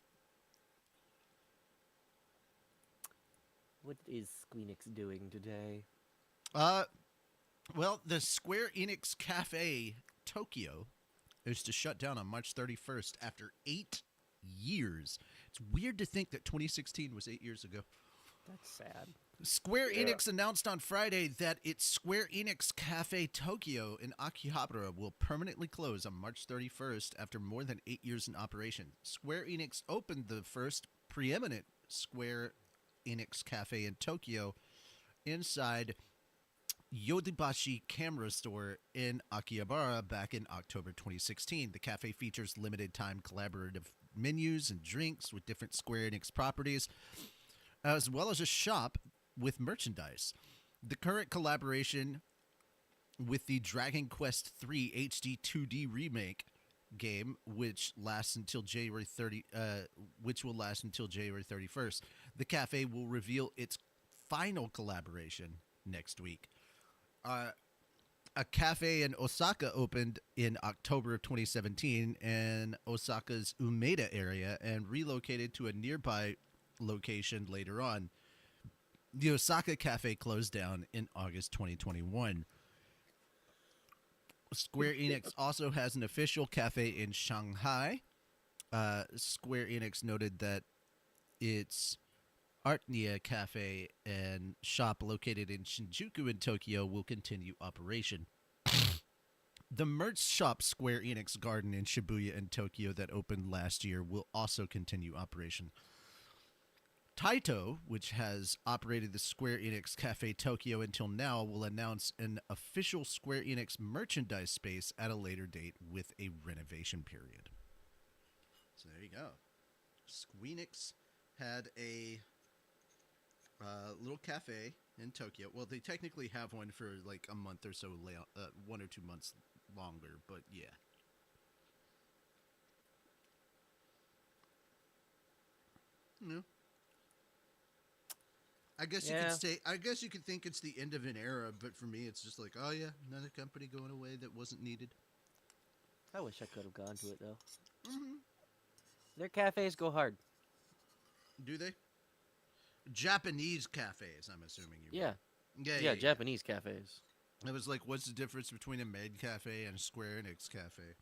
What is Squeenix doing today? Well, the Square Enix Cafe Tokyo is to shut down on March 31st after 8 years. It's weird to think that 2016 was 8 years ago. That's sad. Square Enix announced on Friday that its Square Enix Cafe Tokyo in Akihabara will permanently close on March 31st after more than 8 years in operation. Square Enix opened the first preeminent Square Enix Cafe in Tokyo inside Yodobashi Camera Store in Akihabara back in October 2016. The cafe features limited-time collaborative menus and drinks with different Square Enix properties, as well as a shop with merchandise. The current collaboration with the Dragon Quest III HD 2D remake game, which lasts until January 31st. The cafe will reveal its final collaboration next week. A cafe in Osaka opened in October of 2017 in Osaka's Umeda area and relocated to a nearby location later on. The Osaka cafe closed down in August 2021. Square Enix also has an official cafe in Shanghai. Square Enix noted that its Artnia Cafe and shop located in Shinjuku in Tokyo will continue operation. The merch shop Square Enix Garden in Shibuya in Tokyo that opened last year will also continue operation. Taito, which has operated the Square Enix Cafe Tokyo until now, will announce an official Square Enix merchandise space at a later date with a renovation period. So there you go. Squeenix had a little cafe in Tokyo. Well, they technically have one for like a month or so, 1 or 2 months longer, but yeah. No. I guess you could say. I guess you could think it's the end of an era, but for me, it's just like, oh yeah, another company going away that wasn't needed. I wish I could have gone to it though. Mm-hmm. Their cafes go hard. Do they? Japanese cafes, I'm assuming you. Yeah. Yeah. Japanese cafes. I was like, what's the difference between a maid cafe and a Square Enix cafe?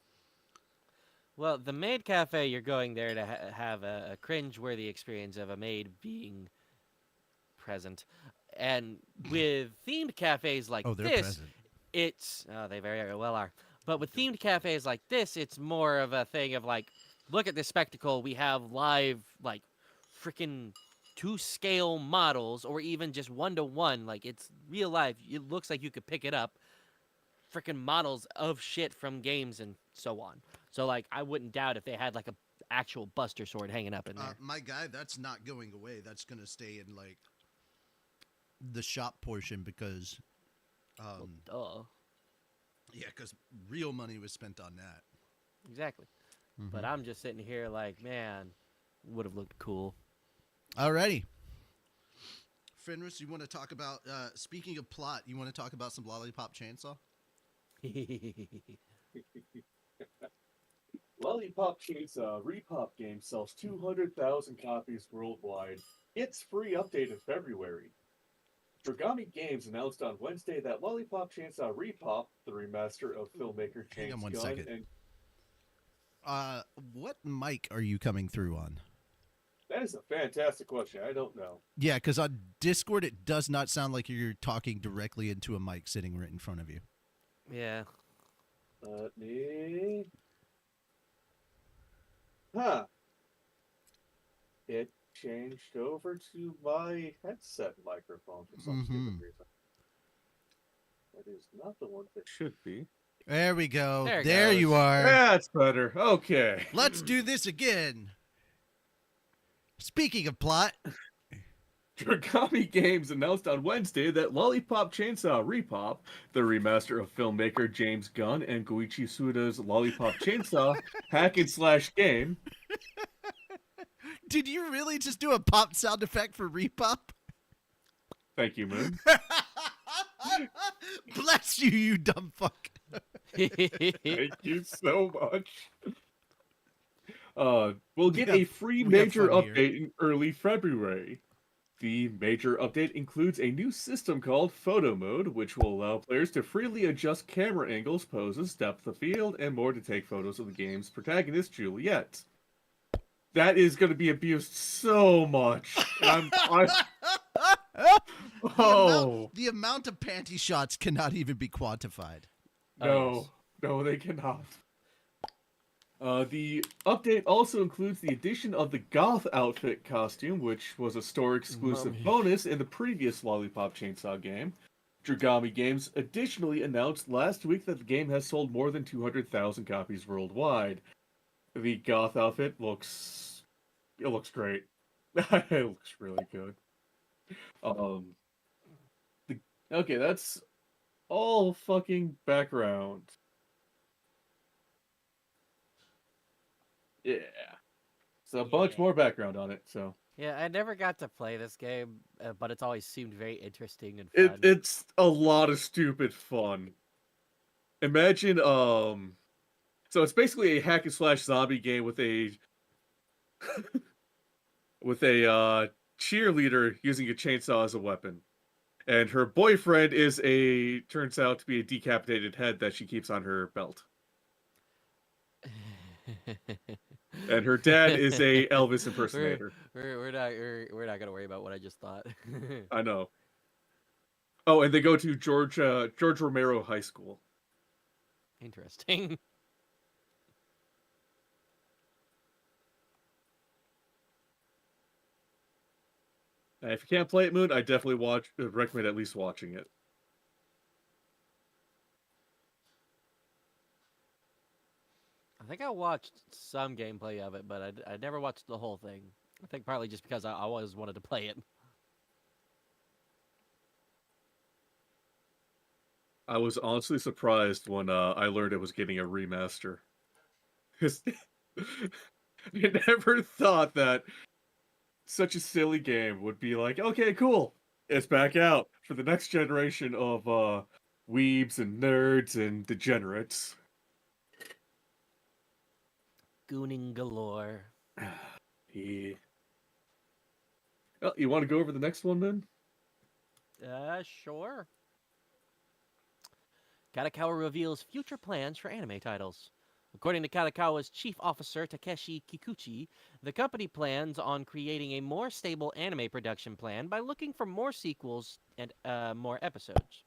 Well, the maid cafe, you're going there to have a cringe-worthy experience of a maid being present. And with themed cafes like they're this, present. it's... Oh, they very well are. But with themed cafes like this, it's more of a thing of like, look at this spectacle. We have live, like, freaking 2-scale models, or even just 1-to-1. Like, it's real life. It looks like you could pick it up. Freaking models of shit from games and so on. So, like, I wouldn't doubt if they had, like, a actual Buster Sword hanging up in there. My guy, that's not going away. That's going to stay in, like, the shop portion because... well, duh. Yeah, because real money was spent on that. Exactly. Mm-hmm. But I'm just sitting here like, man, would have looked cool. Alrighty. Fenris, you want to talk about, speaking of plot, you want to talk about some Lollipop Chainsaw? Lollipop Chainsaw Repop game sells 200,000 copies worldwide. Its free update in February. Dragami Games announced on Wednesday that Lollipop Chainsaw Repop, the remaster of filmmaker James Hang on one Gunn second. and What mic are you coming through on? that is a fantastic question. I don't know. Yeah, because on Discord, it does not sound like you're talking directly into a mic sitting right in front of you. Yeah. Let me... Huh. It changed over to my headset microphone for some stupid reason. That is not the one that should be. There we go. There it There goes. you are. That's better. Okay. Let's do this again. Speaking of plot, Dragami Games announced on Wednesday that Lollipop Chainsaw Repop, the remaster of filmmaker James Gunn and Goichi Suda's Lollipop Chainsaw hack and slash game. did you really just do a pop sound effect for Repop? Thank you, Moon. Bless you, you dumb fuck. Thank you so much. We'll get a free we have major fun here. update in early February. The major update includes a new system called Photo Mode, which will allow players to freely adjust camera angles, poses, depth of field, and more to take photos of the game's protagonist, Juliet. That is going to be abused so much. The amount of panty shots cannot even be quantified. No, they cannot. The update also includes the addition of the goth outfit costume, which was a store-exclusive bonus in the previous Lollipop Chainsaw game. Dragami Games additionally announced last week that the game has sold more than 200,000 copies worldwide. The goth outfit looks great. It looks really good. Okay, that's all fucking background. Yeah. So a bunch more background on it, so. Yeah, I never got to play this game, but it's always seemed very interesting and fun. It's a lot of stupid fun. Imagine, so it's basically a hack and slash zombie game with a cheerleader using a chainsaw as a weapon. And her boyfriend turns out to be a decapitated head that she keeps on her belt. And her dad is a Elvis impersonator. We're not gonna worry about what I just thought. I know. Oh, and they go to George Romero High School. Interesting. If you can't play it, Moon, I definitely recommend at least watching it. I think I watched some gameplay of it, but I never watched the whole thing. I think partly just because I always wanted to play it. I was honestly surprised when I learned it was getting a remaster. 'Cause I never thought that such a silly game would be like, okay, cool, it's back out for the next generation of weebs and nerds and degenerates. Gooning galore. Yeah. Well, you want to go over the next one then? Sure. Kadokawa reveals future plans for anime titles. According to Kadokawa's chief officer Takeshi Kikuchi, the company plans on creating a more stable anime production plan by looking for more sequels and more episodes.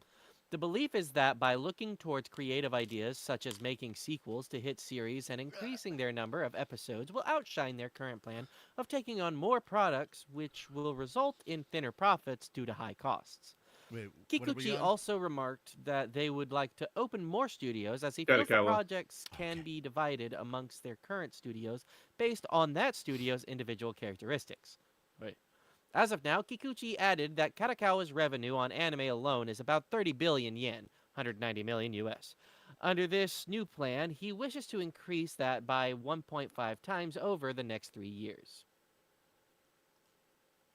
The belief is that by looking towards creative ideas such as making sequels to hit series and increasing their number of episodes will outshine their current plan of taking on more products, which will result in thinner profits due to high costs. Wait, what are we Kikuchi on? also remarked that they would like to open more studios as he feels the Kadokawa. projects can be divided amongst their current studios based on that studio's individual characteristics. Wait. As of now, Kikuchi added that Kadokawa's revenue on anime alone is about 30 billion yen, 190 million US. Under this new plan, he wishes to increase that by 1.5 times over the next 3 years.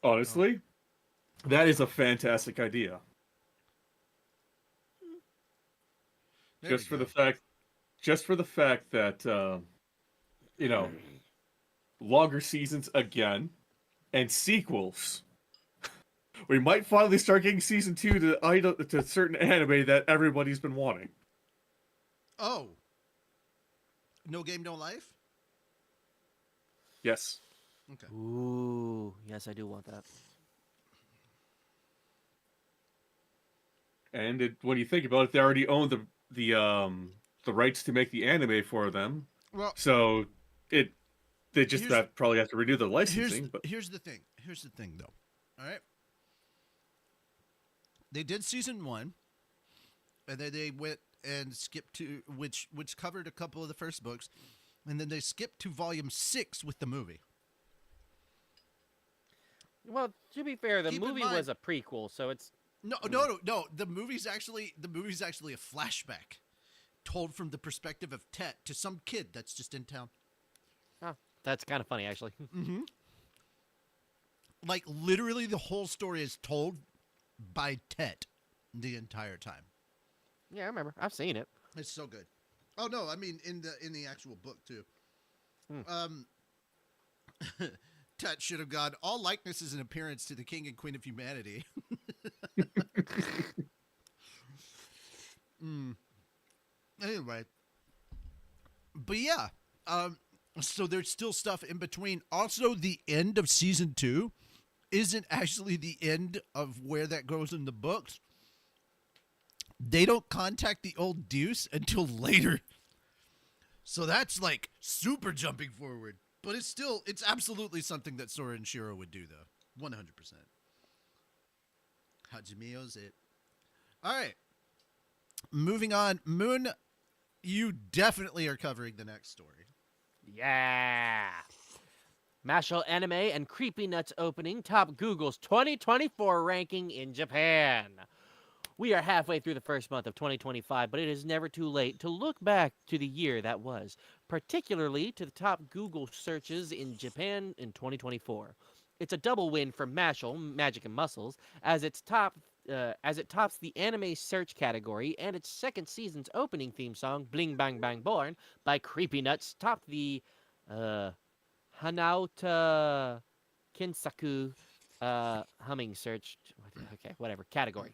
Honestly, that is a fantastic idea. There Just we for go. the fact that you know, longer seasons again and sequels. We might finally start getting season 2 to certain anime that everybody's been wanting. Oh. No Game, No Life? Yes. Okay. Ooh, yes, I do want that. And when you think about it, they already own the rights to make the anime for them. Well, So they just probably have to renew the licensing. Here's the thing. Here's the thing, though. All right. They did season 1, and then they went and skipped to which covered a couple of the first books, and then they skipped to volume 6 with the movie. Well, to be fair, the Keep in movie mind- was a prequel, so it's No. The movie's actually a flashback, told from the perspective of Tet to some kid that's just in town. that's kind of funny, actually. Mm-hmm. Like literally, the whole story is told by Tet the entire time. Yeah, I remember. I've seen it. It's so good. Oh no, I mean in the actual book too. Tet should have gone all likenesses and appearance to the king and queen of humanity. Anyway, but yeah, so there's still stuff in between. Also, the end of season 2 isn't actually the end of where that goes in the books. They don't contact the old Deuce until later. So that's like super jumping forward. But it's absolutely something that Sora and Shiro would do, though. 100%. Hajimeo's it. All right. Moving on. Moon, you definitely are covering the next story. Yeah. Mashle Anime and Creepy Nuts opening top Google's 2024 ranking in Japan. We are halfway through the first month of 2025, but it is never too late to look back to the year that was, particularly to the top Google searches in Japan in 2024. It's a double win for Mashle, Magic and Muscles, as it tops the anime search category, and its second season's opening theme song, Bling Bang Bang Born, by Creepy Nuts, topped the Hanauta Kinsaku humming search, okay, whatever, category.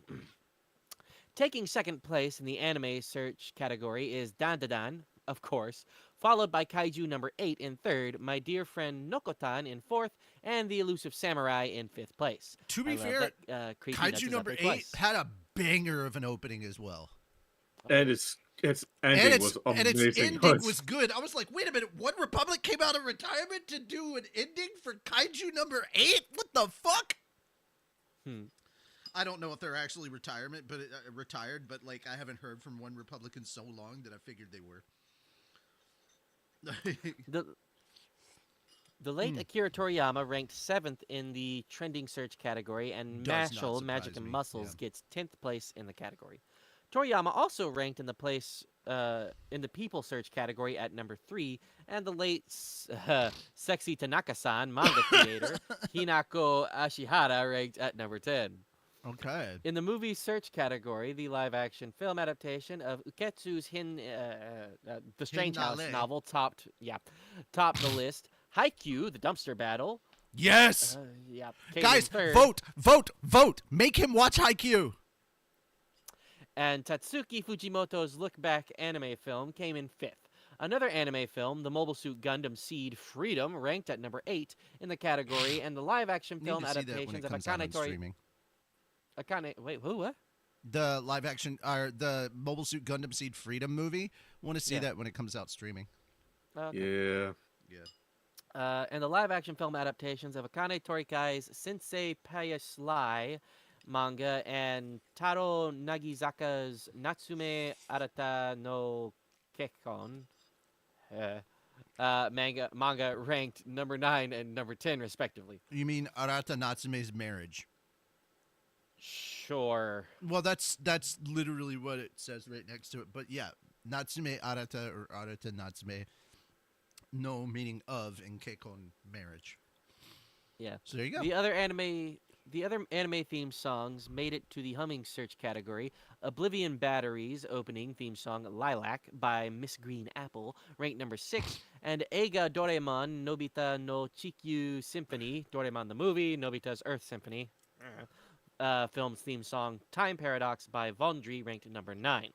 Taking second place in the anime search category is Dan Dan Dan, of course, followed by Kaiju number 8 in third, My Dear Friend Nokotan in fourth, and The Elusive Samurai in fifth place. To be fair, Kaiju number 8 had a banger of an opening as well. And its ending was amazing. And its ending was good. I was like, wait a minute, One Republic came out of retirement to do an ending for Kaiju number 8? What the fuck? I don't know if they're actually retired, but like I haven't heard from one Republican so long that I figured they were. The The late Akira Toriyama ranked 7th in the trending search category, and Does not Mashal, surprise Magic and me, Muscles yeah. gets 10th place in the category. Toriyama also ranked in the in the people search category at number 3, and the late Sexy Tanaka-san manga creator Hinako Ashihara ranked at number 10. Okay. In the movie search category, the live-action film adaptation of Uketsu's The Strange House Hinnale. novel topped the list. Haikyuu, The Dumpster Battle. Yes. Came Guys, in 3rd. vote. Make him watch Haikyuu. And Tatsuki Fujimoto's Look Back anime film came in 5th. Another anime film, The Mobile Suit Gundam Seed Freedom, ranked at number 8 in the category, and the live-action film adaptations of Akane Tori... Wait, who? What? The live action, or the Mobile Suit Gundam Seed Freedom movie. Want to see that when it comes out streaming. Okay. Yeah. And the live-action film adaptations of Akane Torikai's Sensei Payasly manga and Taro Nagizaka's Natsume Arata no Kekkon manga ranked number 9 and number 10 respectively. You mean Arata Natsume's marriage? Sure. Well, that's literally what it says right next to it. But yeah, Natsume Arata or Arata Natsume, no meaning of in Kekkon marriage. Yeah. So there you go. The other anime theme songs made it to the humming search category. Oblivion Batteries opening theme song Lilac by Miss Green Apple ranked number 6, and Eiga Doraemon Nobita no Chikyu Symphony, Doraemon the movie, Nobita's Earth Symphony, film's theme song Time Paradox by Vondry ranked number 9.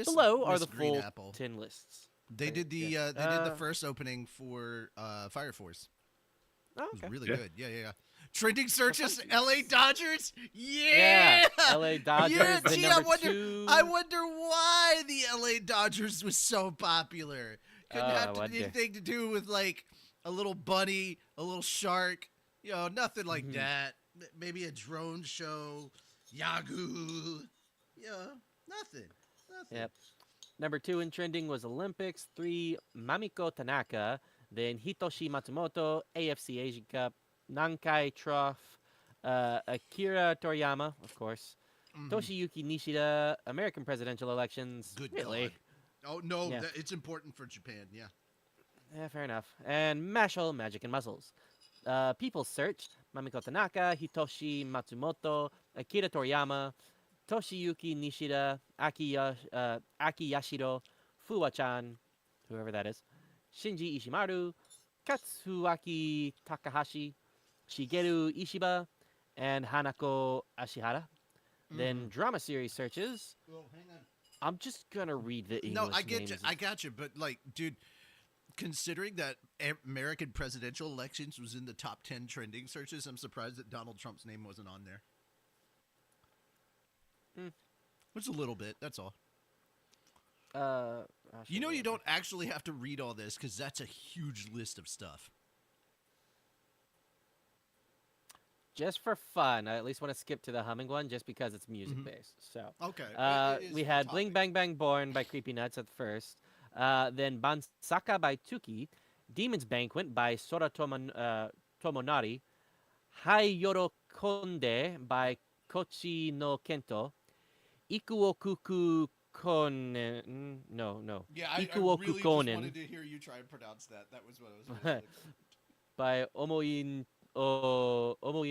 Below are the full 10 lists. They did the first opening for Fire Force. Oh, It okay. was really good. Yeah. Trending searches, LA Dodgers. Yeah, LA Dodgers. Yeah, the gee, number 2. I wonder why the LA Dodgers was so popular. Couldn't have anything to do with like a little bunny, a little shark, nothing like that. Maybe a drone show, Yahoo. Nothing. Yep. Number 2 in trending was Olympics. 3, Mamiko Tanaka. Then Hitoshi Matsumoto, AFC Asian Cup, Nankai Trophy, Akira Toriyama, of course, Toshiyuki Nishida, American presidential elections. Good really? God. Oh, no, Yeah. It's important for Japan, yeah. Yeah, fair enough. And Mashal, Magic and Muscles. People's Search, Mamiko Tanaka, Hitoshi Matsumoto, Akira Toriyama, Toshiyuki Nishida, Aki Yashiro, Fuwa-chan, whoever that is, Shinji Ishimaru, Katsuaki Takahashi, Shigeru Ishiba, and Hanako Ashihara. Then drama series searches. Well, hang on. I'm just gonna read the English No, I get names. you. I got you. But like, dude, considering that American presidential elections was in the top 10 trending searches, I'm surprised that Donald Trump's name wasn't on there. Just a little bit. That's all. You don't actually have to read all this because that's a huge list of stuff. Just for fun, I at least want to skip to the humming one just because it's music based. So Okay. we had Bling Bang Bang Born by Creepy Nuts at first. Then Bansaka by Tuki, Demon's Banquet by Sora Tomonari, Haiyoro Konde by Kochi no Kento, Ikuokuku Konen. No. Yeah, I really just Ikuokukonen wanted to hear you try and pronounce that. That was what I was really by Omoyi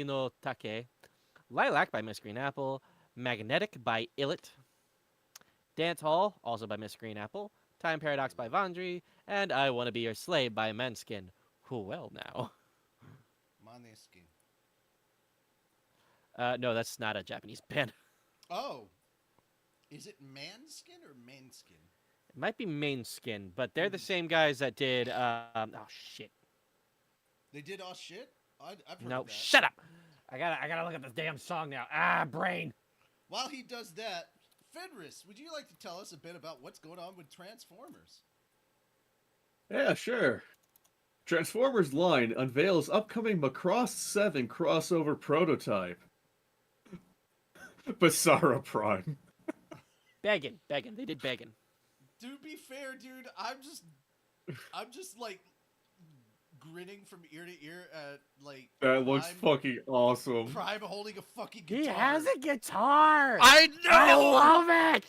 no Take, Lilac by Miss Green Apple, Magnetic by Illit, Dance Hall, also by Miss Green Apple, Time Paradox by Vondry, and I Want to Be Your Slave by Menskin. Well, now. Maneskin. No, that's not a Japanese band. Oh. Is it Manskin or Manskin? It might be Mainskin, but they're the same guys that did, oh, shit. They did all shit? I've heard No, of that. shut up! I gotta look at this damn song now. Brain! While he does that, Fenris, would you like to tell us a bit about what's going on with Transformers? Yeah, sure. Transformers line unveils upcoming Macross 7 crossover prototype. Basara Prime. Begging. They did begging. To be fair, dude, I'm just like grinning from ear to ear at like That looks fucking awesome. Prime holding a fucking guitar. He has a guitar. I know. I love it.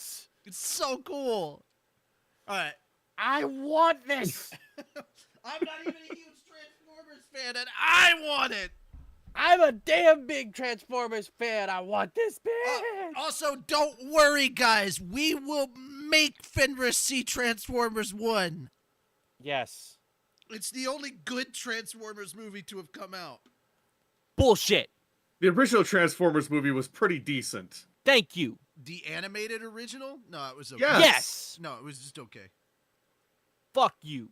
It's so cool. All right. I want this. I'm not even a huge Transformers fan, and I want it. I'm a damn big Transformers fan. I want this bad. Also, don't worry, guys. We will make Fenris see Transformers 1. Yes. It's the only good Transformers movie to have come out. Bullshit. The original Transformers movie was pretty decent. Thank you. The animated original? No, it was okay. Yes. No, it was just okay. Fuck you.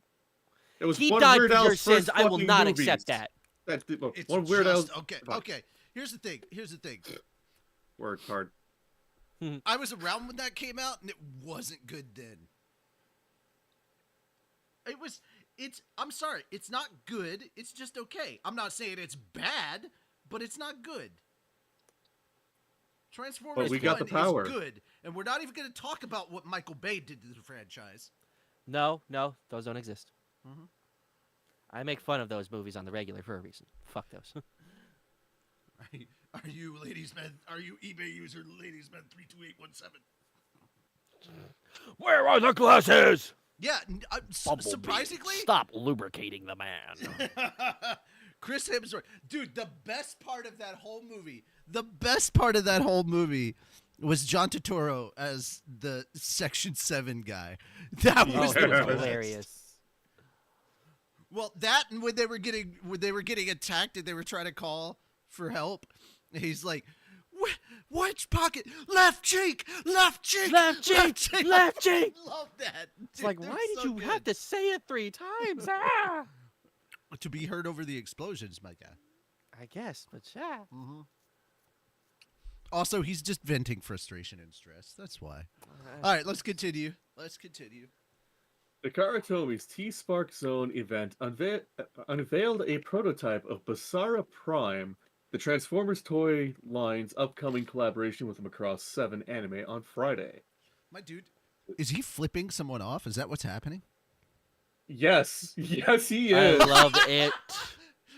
It was He one died Weird for your Al's sins. first I will fucking not movies. accept that. Look, It's one Weird Al's... okay. Here's the thing. Word card. I was around when that came out, and it wasn't good then. I'm sorry, it's not good. It's just okay. I'm not saying it's bad, but it's not good. Transformers But we got the 1 power. is good, and we're not even going to talk about what Michael Bay did to the franchise. No, those don't exist. Mhm. I make fun of those movies on the regular for a reason. Fuck those. Are you ladies man? Are you eBay user ladies man 32817? Where are the glasses? Yeah, surprisingly, Stop lubricating the man. Chris Hemsworth, dude. The best part of that whole movie was John Turturro as the Section 7 guy. That was It the was best. hilarious. Well, that and when they were getting attacked and they were trying to call for help, he's like, which pocket? Left cheek, left cheek, Left cheek, left cheek. Love that. It's Dude, like, they're why did so you good. have to say it 3 times? Ah! To be heard over the explosions, my guy. I guess, but yeah. Mm-hmm. Also, he's just venting frustration and stress. That's why. All right, let's continue. The Karatomi's T-Spark Zone event unveiled a prototype of Basara Prime, the Transformers toy line's upcoming collaboration with the Macross 7 anime, on Friday. My dude, is he flipping someone off? Is that what's happening? Yes, he is. I love it.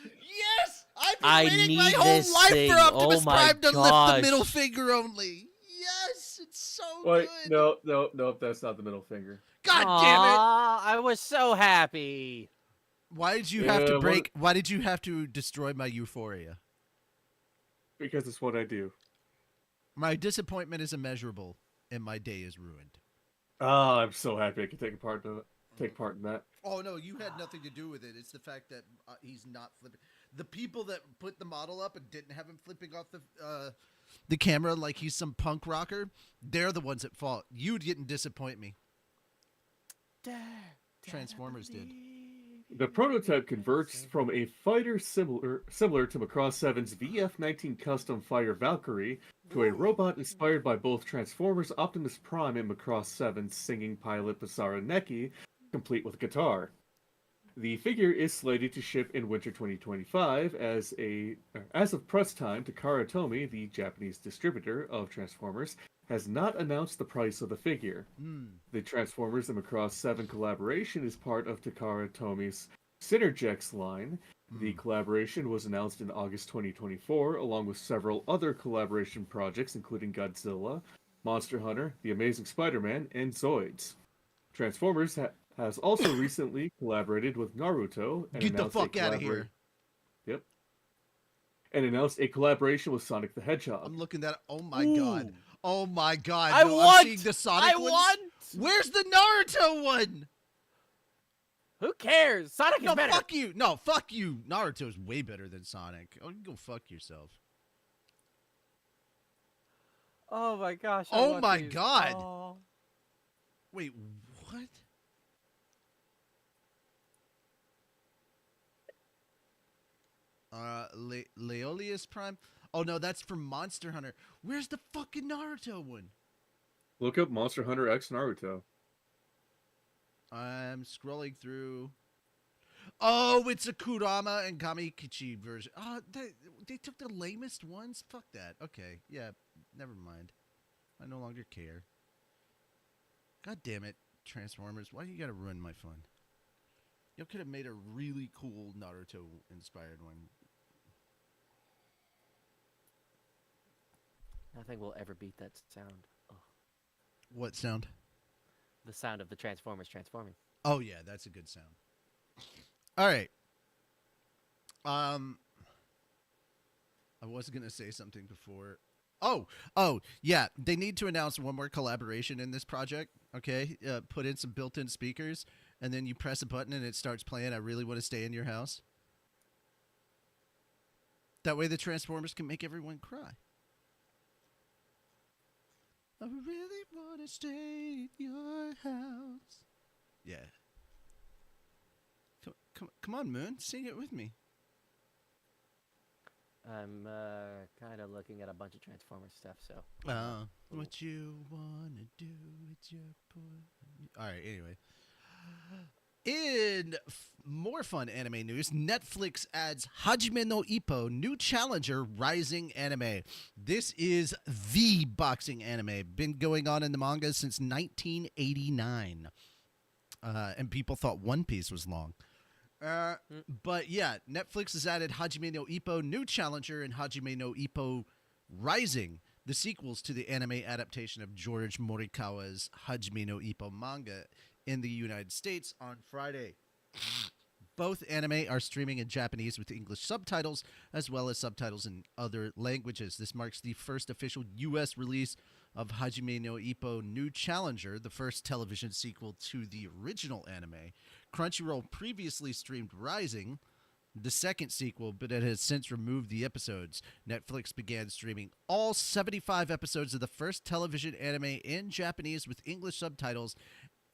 Yes! I've been I waiting my need whole this life thing. for Optimus Oh my Prime to lift the gosh. middle finger only. Yes, it's so Wait, good. no, that's not the middle finger. God damn Aw, I was so happy. it! Why did you have to Yeah, break? Why did you have to destroy my euphoria? Because it's what I do. My disappointment is immeasurable, and my day is ruined. Ah, I'm so happy I can take part in that. Oh no, you had nothing to do with it. It's the fact that he's not flipping. The people that put the model up and didn't have him flipping off the camera like he's some punk rocker, they're the ones at fault. You didn't disappoint me. Transformers did. The prototype converts from a fighter similar to Macross 7's VF-19 Custom Fighter Valkyrie to a robot inspired by both Transformers Optimus Prime and Macross 7's singing pilot Basara Neki, complete with guitar. The figure is slated to ship in winter 2025 as of press time. Takara Tomy, the Japanese distributor of Transformers, has not announced the price of the figure. The Transformers and Macross 7 collaboration is part of Takara Tomy's Synergex line. The collaboration was announced in August 2024, along with several other collaboration projects, including Godzilla, Monster Hunter, The Amazing Spider-Man, and Zoids. Transformers has also recently collaborated with Naruto and Get the fuck out of here. Yep. And announced a collaboration with Sonic the Hedgehog. I'm looking at. Oh my god. Oh my god. I No, want. I'm seeing the Sonic ones. Where's the Naruto one? Who cares? Sonic is No, better. fuck you. No, fuck you. Naruto's way better than Sonic. Oh, you go fuck yourself. Oh my gosh. I Oh want my these. god. Oh. Wait, what? Leolius Prime? Oh no, that's from Monster Hunter. Where's the fucking Naruto one? Look up Monster Hunter X Naruto. I'm scrolling through. Oh, it's a Kurama and Kamikichi version. Oh, they took the lamest ones? Fuck that. Okay, yeah. Never mind. I no longer care. God damn it, Transformers. Why do you gotta ruin my fun? You could have made a really cool Naruto-inspired one. Nothing will ever beat that sound. Ugh. What sound? The sound of the Transformers transforming. Oh, yeah, that's a good sound. All right. I was going to say something before. Oh, yeah. They need to announce one more collaboration in this project, okay? Put in some built-in speakers, and then you press a button and it starts playing I Really Want to Stay in Your House. That way the Transformers can make everyone cry. I really want to stay in your house. Yeah. Come on, Moon. Sing it with me. I'm kind of looking at a bunch of Transformers stuff, so. What you want to do, it's your point. All right, anyway. In more fun anime news, Netflix adds Hajime no Ippo, new challenger, rising anime. This is the boxing anime. Been going on in the manga since 1989. And people thought One Piece was long. But yeah, Netflix has added Hajime no Ippo, new challenger, and Hajime no Ippo Rising, the sequels to the anime adaptation of George Morikawa's Hajime no Ippo manga in the United States on Friday. Both anime are streaming in Japanese with English subtitles, as well as subtitles in other languages. This marks the first official U.S. release of Hajime no Ippo New Challenger, the first television sequel to the original anime. Crunchyroll previously streamed Rising, the second sequel, but it has since removed the episodes. Netflix began streaming all 75 episodes of the first television anime in Japanese with English subtitles,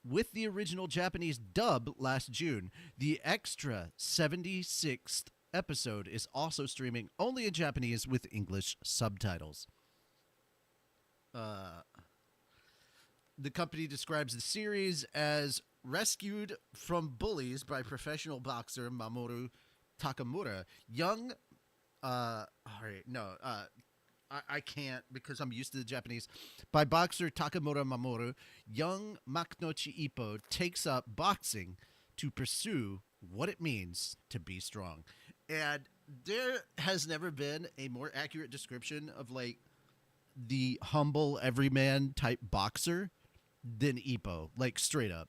with the original Japanese dub last June. The extra 76th episode is also streaming only in Japanese with English subtitles. The company describes the series as rescued from bullies by professional boxer Mamoru Takamura. I can't because I'm used to the Japanese. By boxer Takamura Mamoru, young Makinochi Ippo takes up boxing to pursue what it means to be strong. And there has never been a more accurate description of like the humble everyman type boxer than Ippo, like straight up.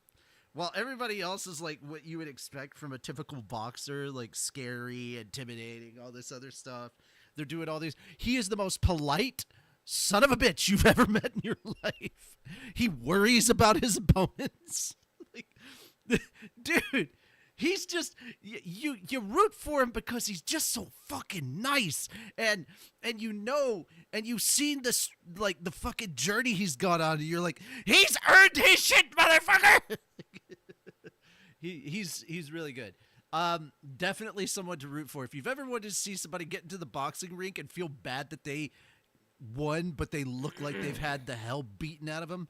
While everybody else is like what you would expect from a typical boxer, like scary, intimidating, all this other stuff. They're doing all these. He is the most polite son of a bitch you've ever met in your life. He worries about his opponents. Like, dude, he's just you root for him because he's just so fucking nice. And you've seen this, like, the fucking journey he's gone on, and you're like, he's earned his shit, motherfucker. He's really good. Definitely someone to root for. If you've ever wanted to see somebody get into the boxing rink and feel bad that they won, but they look like they've had the hell beaten out of them,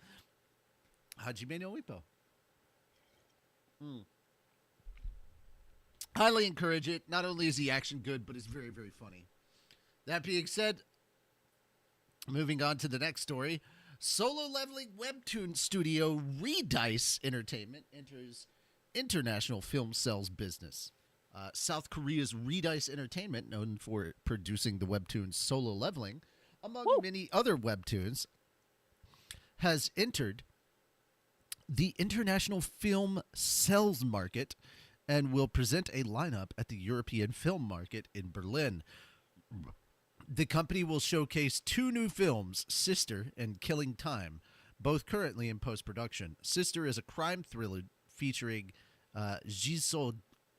Hajime no Ippo. Highly encourage it. Not only is the action good, but it's very, very funny. That being said, moving on to the next story, solo leveling webtoon studio Redice Entertainment enters international film sales business. South Korea's Redice Entertainment, known for producing the webtoon Solo Leveling, among many other webtoons, has entered the international film sales market and will present a lineup at the European film market in Berlin. The company will showcase two new films, Sister and Killing Time, both currently in post-production. Sister is a crime thriller featuring Ji-So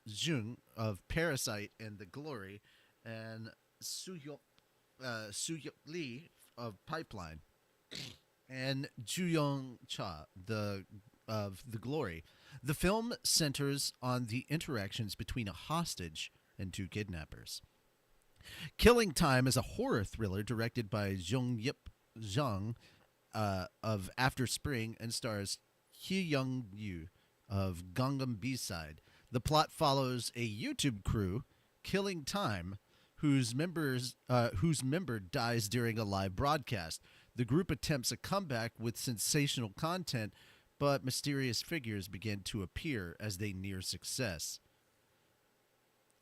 Jung of Parasite and The Glory, and Soo-Hyuk Lee of Pipeline, and Ju-Young Cha of The Glory. The film centers on the interactions between a hostage and two kidnappers. Killing Time is a horror thriller directed by Jung-Yip Jung of After Spring and stars Hee-Young-Yu of Gangnam B-Side. The plot follows a YouTube crew, Killing Time, whose member dies during a live broadcast. The group attempts a comeback with sensational content, but mysterious figures begin to appear as they near success.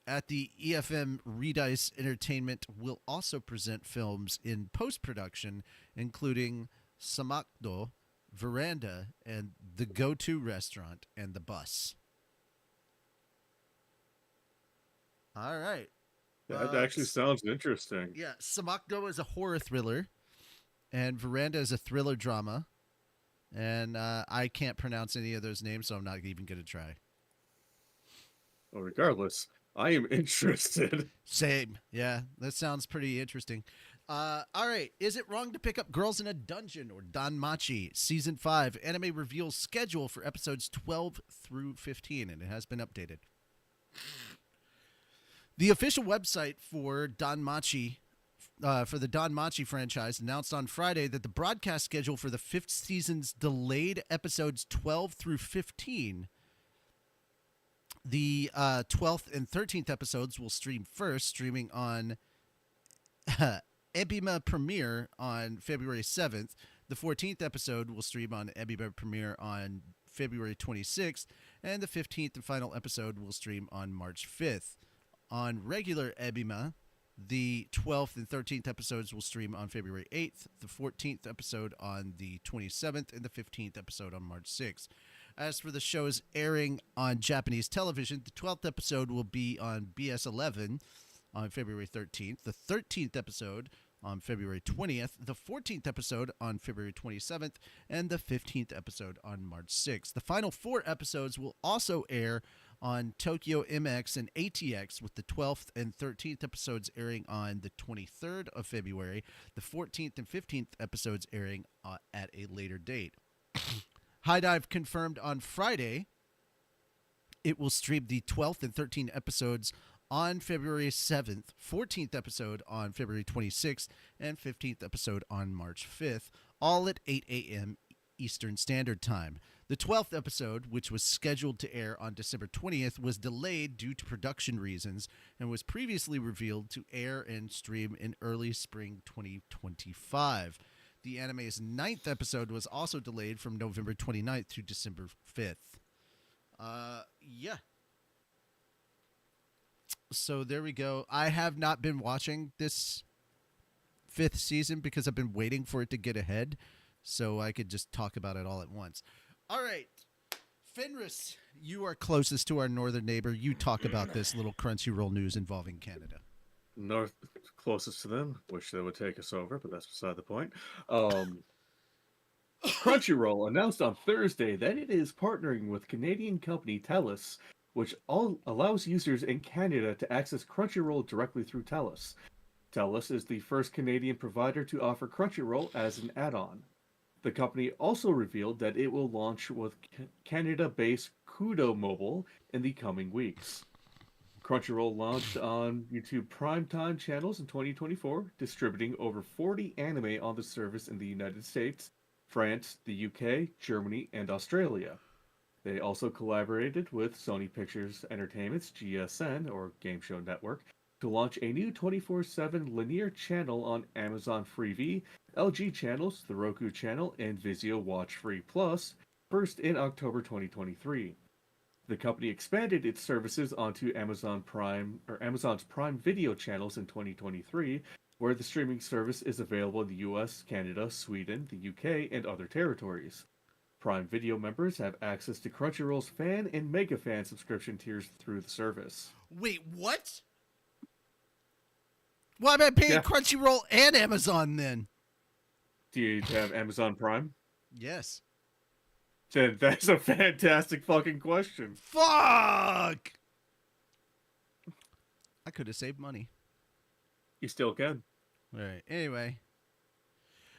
At the EFM, Redice Entertainment will also present films in post-production, including Samakdo, Veranda, and The Go-To Restaurant and The Bus. All right. That actually sounds interesting. Yeah, Samakdo is a horror thriller, and Veranda is a thriller drama. And I can't pronounce any of those names, so I'm not even going to try. Well, regardless, I am interested. Same. Yeah, that sounds pretty interesting. All right. Is it wrong to pick up Girls in a Dungeon, or DanMachi? Season 5 anime reveals schedule for episodes 12 through 15, and it has been updated. The official website for DanMachi, for the DanMachi franchise, announced on Friday that the broadcast schedule for the 5th season's delayed episodes 12 through 15. The 12th and 13th episodes will stream first, streaming on Ebima Premiere on February 7th. The 14th episode will stream on Ebima Premiere on February 26th, and the 15th and final episode will stream on March 5th. On regular Ebima, the 12th and 13th episodes will stream on February 8th, the 14th episode on the 27th, and the 15th episode on March 6th. As for the show's airing on Japanese television, the 12th episode will be on BS11 on February 13th, the 13th episode on February 20th, the 14th episode on February 27th, and the 15th episode on March 6th. The final 4 episodes will also air on Tokyo MX and ATX, with the 12th and 13th episodes airing on the 23rd of February, the 14th and 15th episodes airing at a later date. High Dive confirmed on Friday it will stream the 12th and 13th episodes on February 7th, 14th episode on February 26th, and 15th episode on March 5th, all at 8 a.m. Eastern Standard Time. The 12th episode, which was scheduled to air on December 20th, was delayed due to production reasons and was previously revealed to air and stream in early spring 2025. The anime's 9th episode was also delayed from November 29th to December 5th. Yeah. So there we go. I have not been watching this 5th season because I've been waiting for it to get ahead so I could just talk about it all at once. All right. Fenris, you are closest to our northern neighbor. You talk about this little Crunchyroll news involving Canada. North closest to them. Wish they would take us over, but that's beside the point. Crunchyroll announced on Thursday that it is partnering with Canadian company TELUS, which allows users in Canada to access Crunchyroll directly through TELUS. TELUS is the first Canadian provider to offer Crunchyroll as an add-on. The company also revealed that it will launch with Canada-based Kudo Mobile in the coming weeks. Crunchyroll launched on YouTube Primetime channels in 2024, distributing over 40 anime on the service in the United States, France, the UK, Germany, and Australia. They also collaborated with Sony Pictures Entertainment's GSN, or Game Show Network, to launch a new 24/7 linear channel on Amazon Freevee, LG Channels, the Roku Channel, and Vizio Watch Free Plus, first in October 2023. The company expanded its services onto Amazon's Prime Video channels in 2023, where the streaming service is available in the US, Canada, Sweden, the UK, and other territories. Prime Video members have access to Crunchyroll's fan and mega fan subscription tiers through the service. Wait, what? Why am I paying Crunchyroll and Amazon then? Do you have Amazon Prime? Yes. Then that's a fantastic fucking question. Fuck! I could have saved money. You still can. All right. Anyway.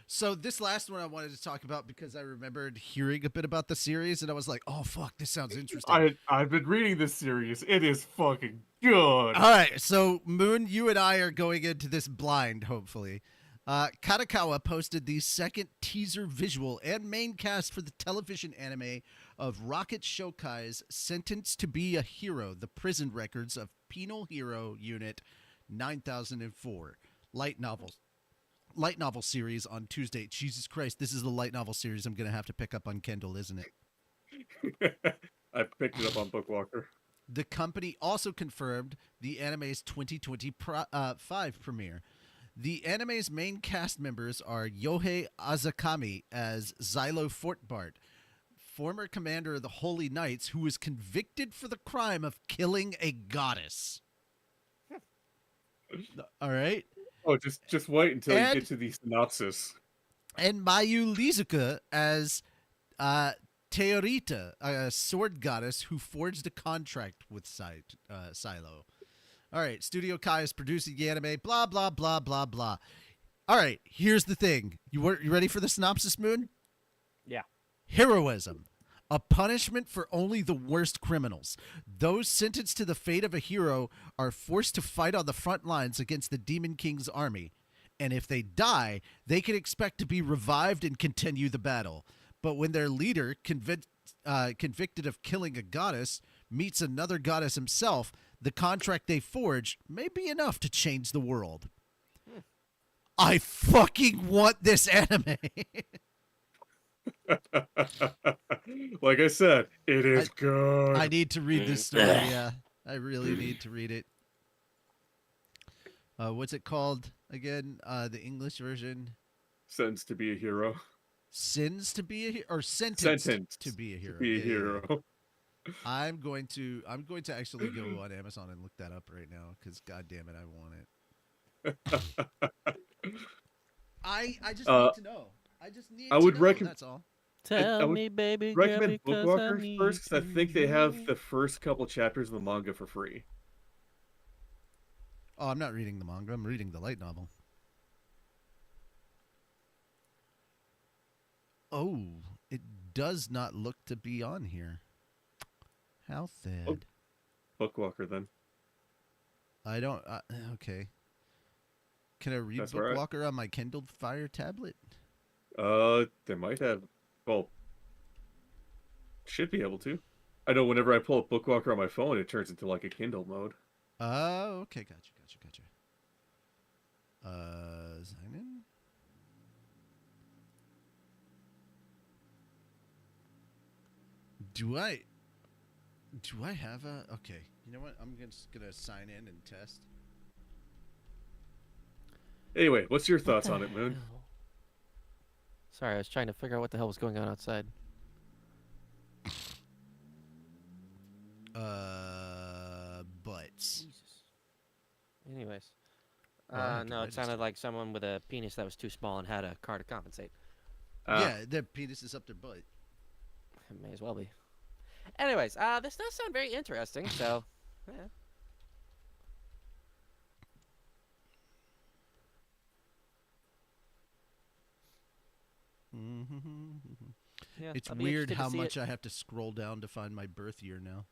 So this last one I wanted to talk about because I remembered hearing a bit about the series and I was like, oh, fuck, this sounds interesting. I've been reading this series. It is fucking good. All right. So, Moon, you and I are going into this blind, hopefully. Kadokawa posted the second teaser visual and main cast for the television anime of Rocket Shokai's Sentenced to be a Hero, the prison records of Penal Hero Unit 9004 light novel series on Tuesday. Jesus Christ, this is the light novel series I'm going to have to pick up on Kindle, isn't it? I picked it up on Bookwalker. The company also confirmed the anime's 2025 premiere. The anime's main cast members are Yohei Azakami as Xylo Fortbart, former commander of the Holy Knights who was convicted for the crime of killing a goddess. All right. Oh, just wait until you get to the synopsis. And Mayu Lizuka as Teorita, a sword goddess who forged a contract with Silo. All right, Studio Kai is producing the anime, blah, blah, blah, blah, blah. All right, here's the thing. You ready for the synopsis, Moon? Yeah. Heroism. A punishment for only the worst criminals. Those sentenced to the fate of a hero are forced to fight on the front lines against the Demon King's army. And if they die, they can expect to be revived and continue the battle. But when their leader, convicted of killing a goddess, meets another goddess himself, the contract they forge may be enough to change the world. I fucking want this anime. Like I said, it is good. I need to read this story, yeah. I really need to read it. What's it called again? The English version? Sentenced to be a hero. Sins to be a hero, or sentenced to be a hero. To be a hero. Yeah. I'm going to actually go on Amazon and look that up right now because god damn it, I want it. I just need to know. I just need to know. That's all. Tell me, baby, recommend girl, Bookwalker first because I think they have the first couple chapters of the manga for free. Oh, I'm not reading the manga. I'm reading the light novel. Oh, it does not look to be on here. How sad. Bookwalker, then. I don't. Okay. Can I read That's Bookwalker right. on my Kindle Fire tablet? They might have. Well, should be able to. I know whenever I pull up Bookwalker on my phone, it turns into like a Kindle mode. Oh, okay, gotcha. Sign in. Do I have a? Okay, you know what? I'm just gonna sign in and test. Anyway, what's your thoughts on it, Moon? Sorry, I was trying to figure out what the hell was going on outside. Butts. Jesus. Anyways. Well, no, it sounded like someone with a penis that was too small and had a car to compensate. Yeah, their penis is up their butt. It may as well be. Anyways, this does sound very interesting, so, yeah. Yeah, it's I'll be weird interested to how see much it. I have to scroll down to find my birth year now.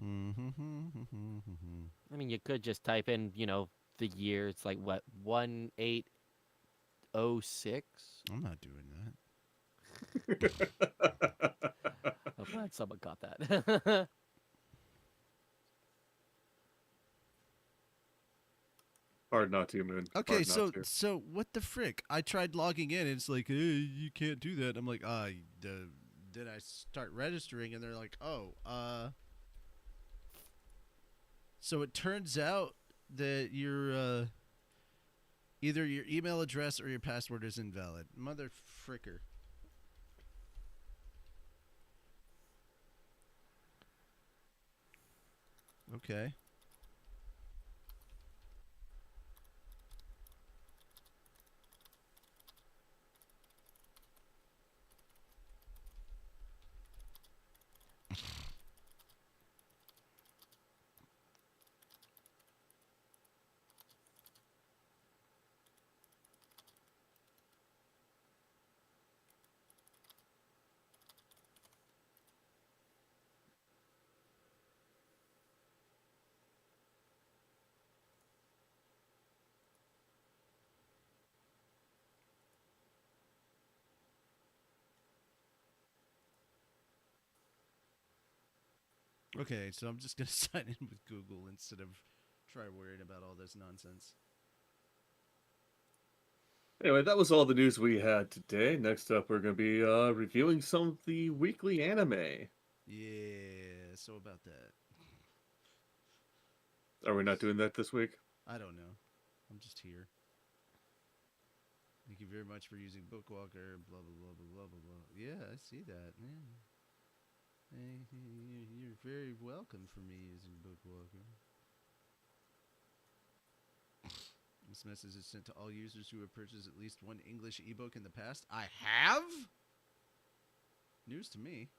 I mean, you could just type in, the year. It's like, what, 1806? I'm not doing that. I'm glad someone got that. Hard not to, Moon. Okay, Hard not to. so what the frick? I tried logging in, and it's like, hey, you can't do that. I'm like, then I start registering, and they're like, oh, So it turns out that your either your email address or your password is invalid. Mother fricker. Okay. Okay, so I'm just gonna sign in with Google instead of try worrying about all this nonsense. Anyway, that was all the news we had today. Next up, we're going to be reviewing some of the weekly anime. Yeah, so about that. Are we not doing that this week? I don't know. I'm just here. Thank you very much for using Bookwalker. Blah blah blah blah blah blah blah. Yeah, I see that. Yeah. Hey, you're very welcome for me using Bookwalker. This message is sent to all users who have purchased at least one English ebook in the past. I have? News to me.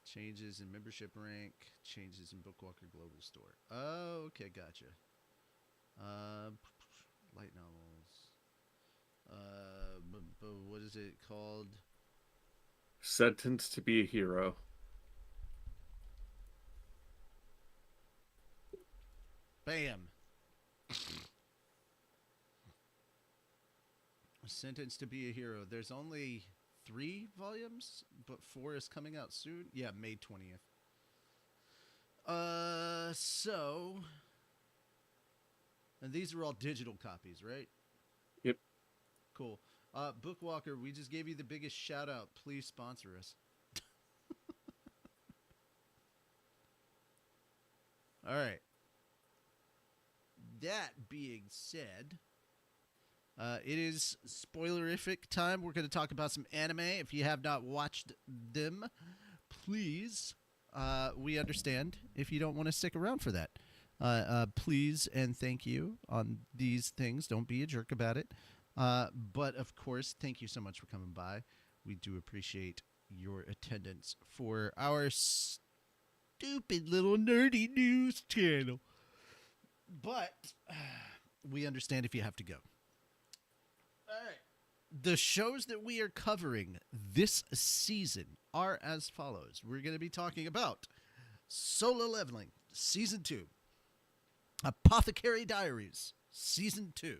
Changes in membership rank. Changes in Bookwalker Global Store. Oh, okay, gotcha. Light novels. What is it called? Sentenced to be a Hero. Bam. Sentenced to be a Hero. There's only 3 volumes, but 4 is coming out soon. Yeah, May 20th. So, and these are all digital copies, right? Yep. Cool. Bookwalker, we just gave you the biggest shout out. Please sponsor us. All right. That being said, it is spoilerific time. We're going to talk about some anime. If you have not watched them, please, we understand if you don't want to stick around for that. Please and thank you on these things. Don't be a jerk about it. But, of course, thank you so much for coming by. We do appreciate your attendance for our stupid little nerdy news channel. But we understand if you have to go. All right. The shows that we are covering this season are as follows. We're going to be talking about Solo Leveling, Season 2. Apothecary Diaries, Season 2.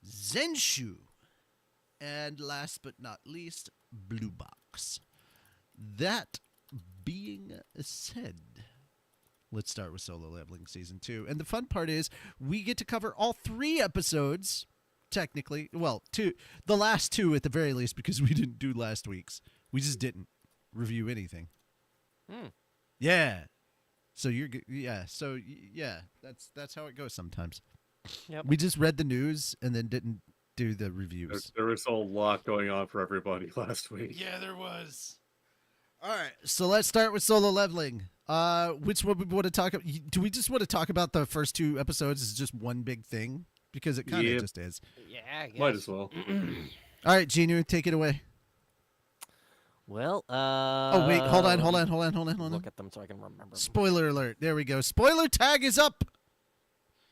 Zenshu. And last but not least, Blue Box. That being said, let's start with Solo Leveling Season 2. And the fun part is we get to cover all 3 episodes, technically. Well, the last 2 at the very least, because we didn't do last week's. We just didn't review anything. Yeah. So you're good. Yeah. So yeah, that's how it goes sometimes. Yep. We just read the news and then didn't do the reviews. There was a lot going on for everybody last week. Yeah, there was. All right, so let's start with Solo Leveling. Which one we want to talk about? Do we just want to talk about the first 2 episodes as just one big thing? Because it kind of just is. Yeah, I guess. Might as well. All right, Genu, take it away. Well, oh, wait, hold on. Look at them so I can remember. Spoiler alert. There we go. Spoiler tag is up.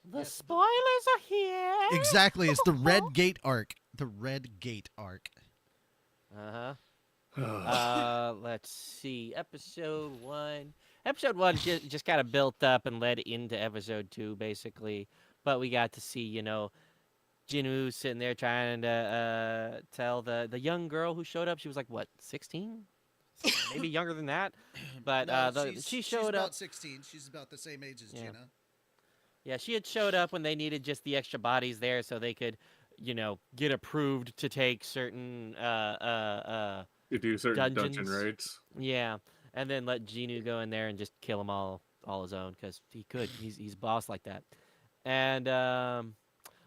The spoilers are here. Exactly. It's the Red Gate arc. The Red Gate arc. Let's see. Episode 1. Episode 1 just kind of built up and led into episode 2, basically. But we got to see, Jinu sitting there trying to tell the young girl who showed up. She was like, what, 16? Maybe younger than that. But No, she she's showed about up. 16. She's about the same age as Gina. Yeah, she had showed up when they needed just the extra bodies there so they could, get approved to take certain To do certain dungeon dungeons. raids. Yeah, and then let Genu go in there and just kill them all his own because he could. He's boss like that. And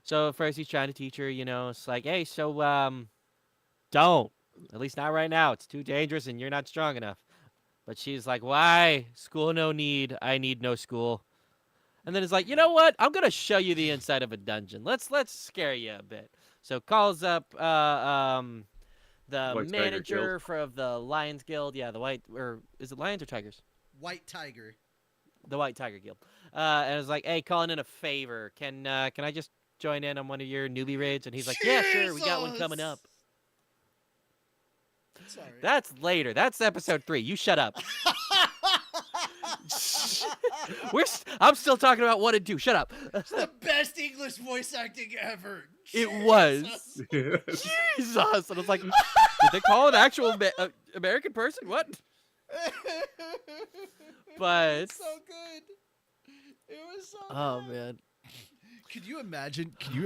so first he's trying to teach her, it's like, hey, so don't. At least not right now. It's too dangerous and you're not strong enough. But she's like, why? School no need. I need no school. And then it's like, you know what? I'm gonna show you the inside of a dungeon. Let's scare you a bit. So calls up the White manager of the Lions Guild. Yeah, is it Lions or Tigers? White Tiger. The White Tiger Guild. And it's like, hey, calling in a favor. Can I just join in on one of your newbie raids? And he's like, yeah, sure. We got one coming up. Sorry. That's later. That's episode 3. You shut up. I'm still talking about what to do. Shut up. It's the best English voice acting ever. It was. Jesus. And I was like, did they call an actual American person? What? But It's so good. It was so oh good. man. Can you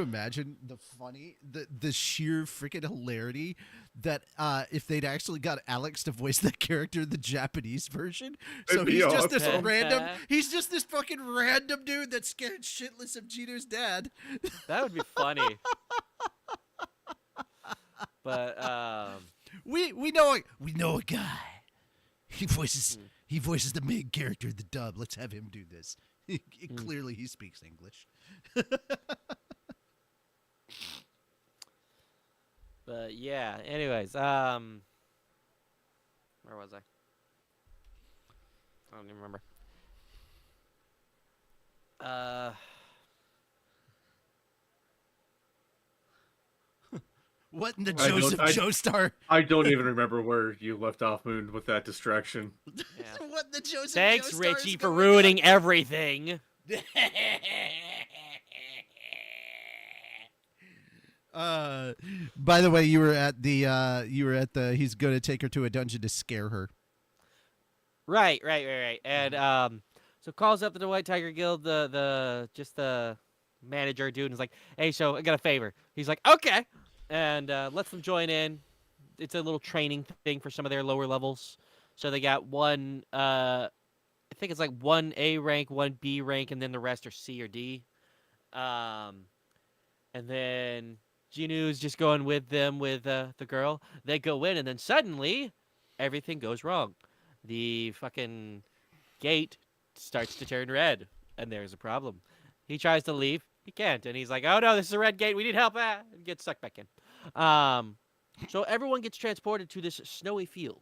imagine the sheer freaking hilarity that if they'd actually got Alex to voice that character in the Japanese version? So It'd be he's just this awesome. he's just this fucking random dude that's scared shitless of Gino's dad. That would be funny. But We know a guy. He voices the main character in the dub. Let's have him do this. Clearly he speaks English. but yeah, anyways, where was I? I don't even remember. What in the I don't- Joseph Joestar? I don't even remember where you left off, Moon, with that distraction. Yeah. What in the Joseph Thanks, Joestar Richie, is for going ruining everything. By the way, you were at the he's going to take her to a dungeon to scare her. Right. And so calls up the White Tiger Guild, the manager dude, and is like, hey, so I got a favor. He's like, okay, and lets them join in. It's a little training thing for some of their lower levels. So they got one, I think it's like one A rank, one B rank, and then the rest are C or D. And then Jinu's just going with them with the girl. They go in, and then suddenly everything goes wrong. The fucking gate starts to turn red, and there's a problem. He tries to leave. He can't, and he's like, oh no, this is a red gate. We need help. And gets sucked back in. So everyone gets transported to this snowy field.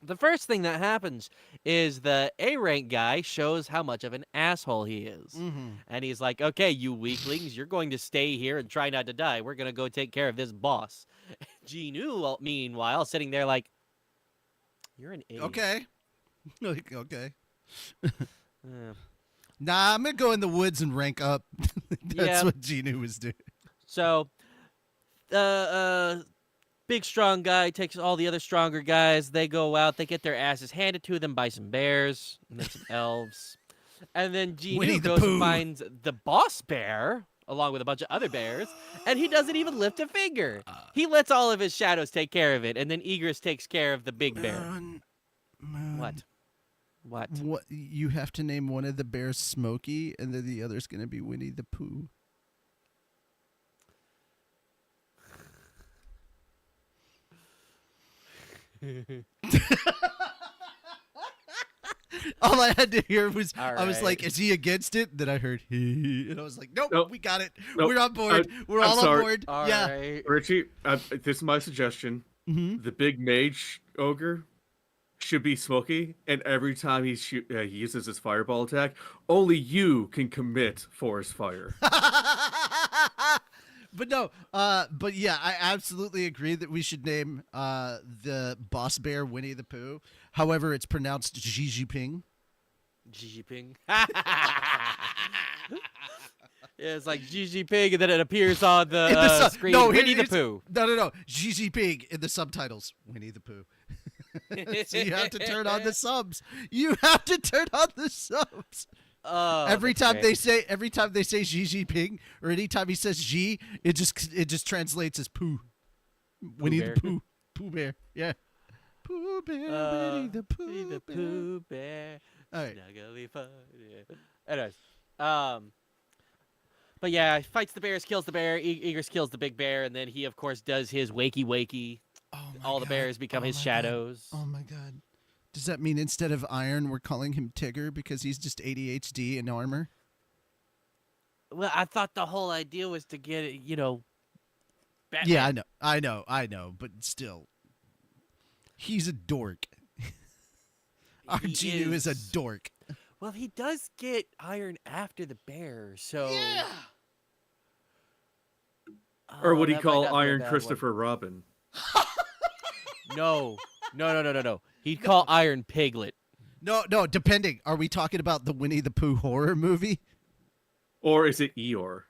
The first thing that happens is the A-rank guy shows how much of an asshole he is. Mm-hmm. And he's like, okay, you weaklings, you're going to stay here and try not to die. We're going to go take care of this boss. Jinu, meanwhile, sitting there like, you're an idiot. Okay. Okay. Yeah. Nah, I'm gonna go in the woods and rank up. That's Yeah. what Ginu was doing. So, big strong guy takes all the other stronger guys. They go out. They get their asses handed to them by some bears and then some elves. And then Winnie Ginu the goes Pooh. and finds the boss bear along with a bunch of other bears, and he doesn't even lift a finger. He lets all of his shadows take care of it, and then Egress takes care of the big bear. Moon. What? What? What? You have to name one of the bears Smokey, and then the other's gonna be Winnie the Pooh. All I had to hear was I was like, "Is he against it?" Then I heard he, and I was like, "Nope, Nope. we got it. Nope. We're on board. We're I'm all sorry. on board." All yeah. right. Richie, this is my suggestion. Mm-hmm. The big mage ogre should be Smokey, and every time he uses his fireball attack, only you can commit forest fire. But no, but yeah, I absolutely agree that we should name the boss bear Winnie the Pooh. However, it's pronounced Xi Jinping. Xi Jinping. Yeah, it's like Xi Jinping, and then it appears on the screen. No, Winnie the it's- Pooh. No. Xi Jinping in the subtitles. Winnie the Pooh. So you have to turn on the subs. You have to turn on the subs. Oh, every that's time great. they say Xi Jinping, or anytime he says Xi, it just translates as Pooh. Winnie Bear. the Pooh. Pooh Bear. Yeah. Pooh Bear. Winnie the Pooh. Winnie the Bear. Pooh Bear. All right. Snuggly fun. Yeah. Anyways, but yeah, fights the bears, kills the bear. Egress kills the big bear, and then he, of course, does his wakey. Oh my All the God. bears become Oh his my God. shadows. Oh my God. Does that mean instead of Iron, we're calling him Tigger because he's just ADHD in armor? Well, I thought the whole idea was to get it, Batman. Yeah, I know, but still, he's a dork. Our He Genu is a dork. Well, he does get iron after the bear, so. Or Oh, what he that might call not be a Iron bad one. Christopher Robin. No. He'd call Iron Piglet. No, depending. Are we talking about the Winnie the Pooh horror movie? Or is it Eeyore?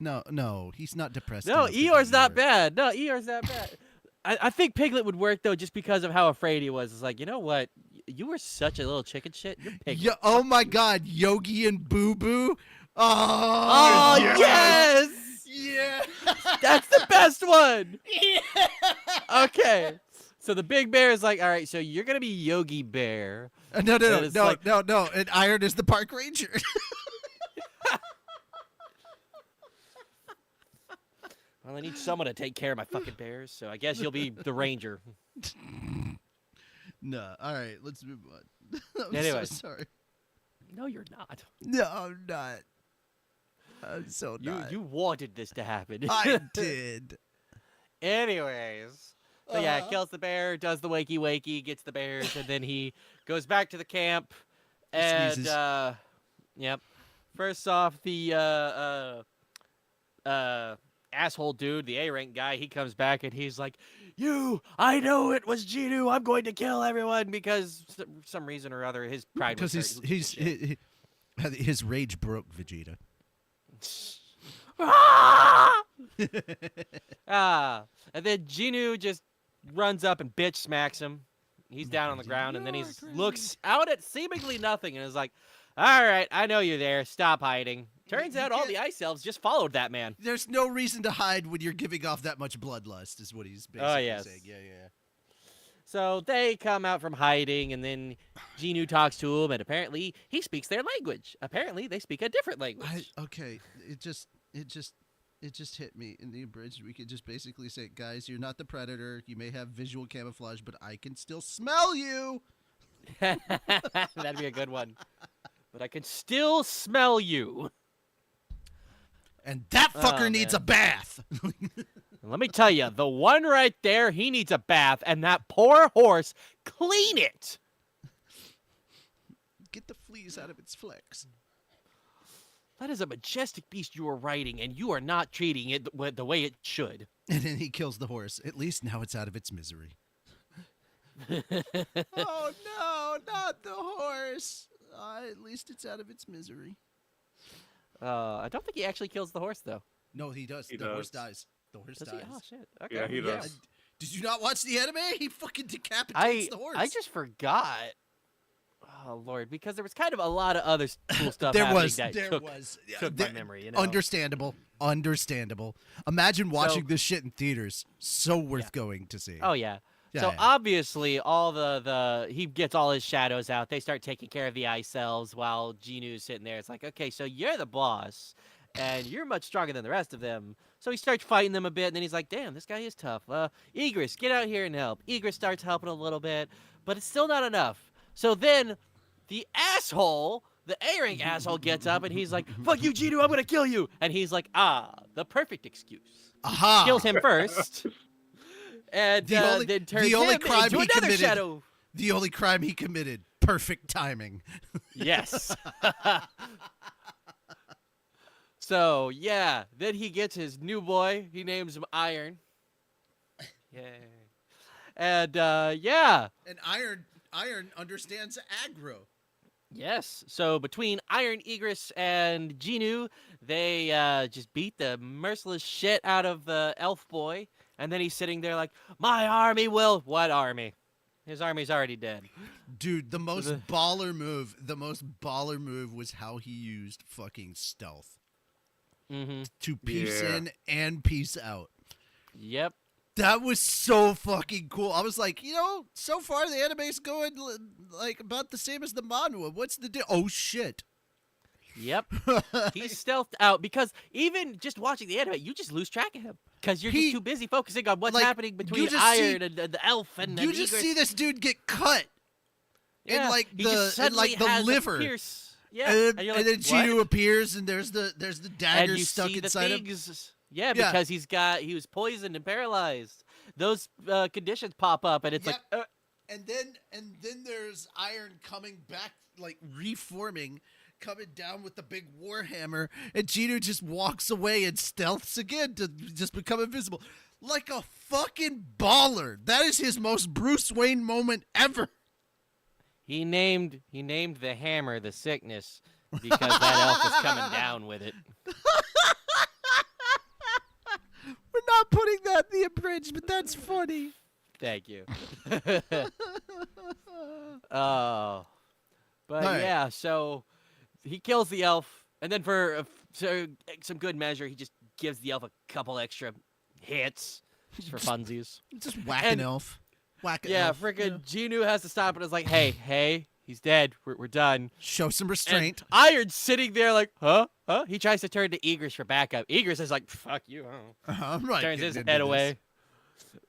No, he's not depressed. No, enough to be Eeyore's not Eeyore. bad. No, Eeyore's not bad. I think Piglet would work though, just because of how afraid he was. It's like, you know what? You were such a little chicken shit. You're Piglet. Oh my God, Yogi and Boo Boo. Oh yes! Yeah. That's the best one. Yeah. Okay. So the big bear is like, all right, so you're gonna be Yogi Bear. No. it's like- No. And Iron is the park ranger. Well, I need someone to take care of my fucking bears, so I guess you'll be the ranger. No. All right, let's move on. I'm Anyways. so sorry. No, you're not. No, I'm not. I'm so not. You wanted this to happen. I did. Anyways. So yeah, kills the bear, does the wakey, gets the bears, and then he goes back to the camp. And Sneezes. yep. First off, the asshole dude, the A-rank guy, he comes back and he's like, I know it was Genu. I'm going to kill everyone because for some reason or other his pride was Because hurt. his rage broke Vegeta. And then Genu just runs up and bitch smacks him. He's down on the ground, and then he looks out at seemingly nothing and is like, all right, I know you're there. Stop hiding. Turns out all the ice elves just followed that man. There's no reason to hide when you're giving off that much bloodlust, is what he's basically yes. saying. Yeah. So they come out from hiding, and then Genu talks to him, and apparently he speaks their language. Apparently they speak a different language. Okay, it just hit me in the abridged. We could just basically say, guys, you're not the predator. You may have visual camouflage, but I can still smell you. That'd be a good one. But I can still smell you. And that fucker needs a bath. Let me tell you, the one right there, he needs a bath, and that poor horse, clean it. Get the fleas out of its flex. That is a majestic beast you are riding, and you are not treating it the way it should. And then he kills the horse. At least now it's out of its misery. Oh, no, not the horse. At least it's out of its misery. I don't think he actually kills the horse, though. No, he does. He the does. horse dies. The horse Does dies. he? Oh, shit. Okay. Yeah, he does. Did you not watch the anime? He fucking decapitates the horse. I just forgot. Oh, Lord, because there was kind of a lot of other cool stuff There happening was. that There took, was. took my memory, you know? Understandable. Imagine watching this shit in theaters. So worth going to see. Oh, yeah. Yeah, So yeah. obviously, all he gets all his shadows out. They start taking care of the ice elves while Genu's sitting there. It's like, okay, so you're the boss, and you're much stronger than the rest of them. So he starts fighting them a bit, and then he's like, damn, this guy is tough. Igris, get out here and help. Igris starts helping a little bit, but it's still not enough. So then the asshole, the A-rank asshole, gets up, and he's like, fuck you, Genu, I'm going to kill you. And he's like, the perfect excuse. Aha! Kills him first. And then turns him into another shadow. The only crime he committed. Perfect timing. Yes. So, yeah. Then he gets his new boy. He names him Iron. Yay. And, yeah. And Iron understands aggro. Yes. So, between Iron, Igris, and Genu, they just beat the merciless shit out of the elf boy. And then he's sitting there like, my army will... What army? His army's already dead. Dude, the most baller move was how he used fucking stealth. Mm-hmm. To piece in and piece out. Yep. That was so fucking cool. I was like, so far the anime's going like about the same as the manhwa. What's the deal? Oh shit. Yep. He's stealthed out because even just watching the anime, you just lose track of him. Because you're just too busy focusing on what's happening between Iron and the elf and you just see this dude get cut in like the liver. Yeah, and then Genu appears and there's the dagger stuck inside him. Yeah, because he was poisoned and paralyzed. Those conditions pop up and it's like and then there's Iron coming back, like reforming, coming down with the big warhammer, and Genu just walks away and stealths again to just become invisible. Like a fucking baller. That is his most Bruce Wayne moment ever. He named the hammer the sickness because that elf was coming down with it. not putting that in the abridged, but that's funny. Thank you. Oh. But All right. yeah, so he kills the elf, and then for some good measure, he just gives the elf a couple extra hits just for funsies. Just whack And- an elf. Whack an Yeah, elf. freaking Genu has to stop and is like, hey, he's dead. We're done. Show some And restraint. Iron's sitting there like, huh? He tries to turn to Egris for backup. Egris is like, fuck you. I'm right. Turns his getting into head this. away.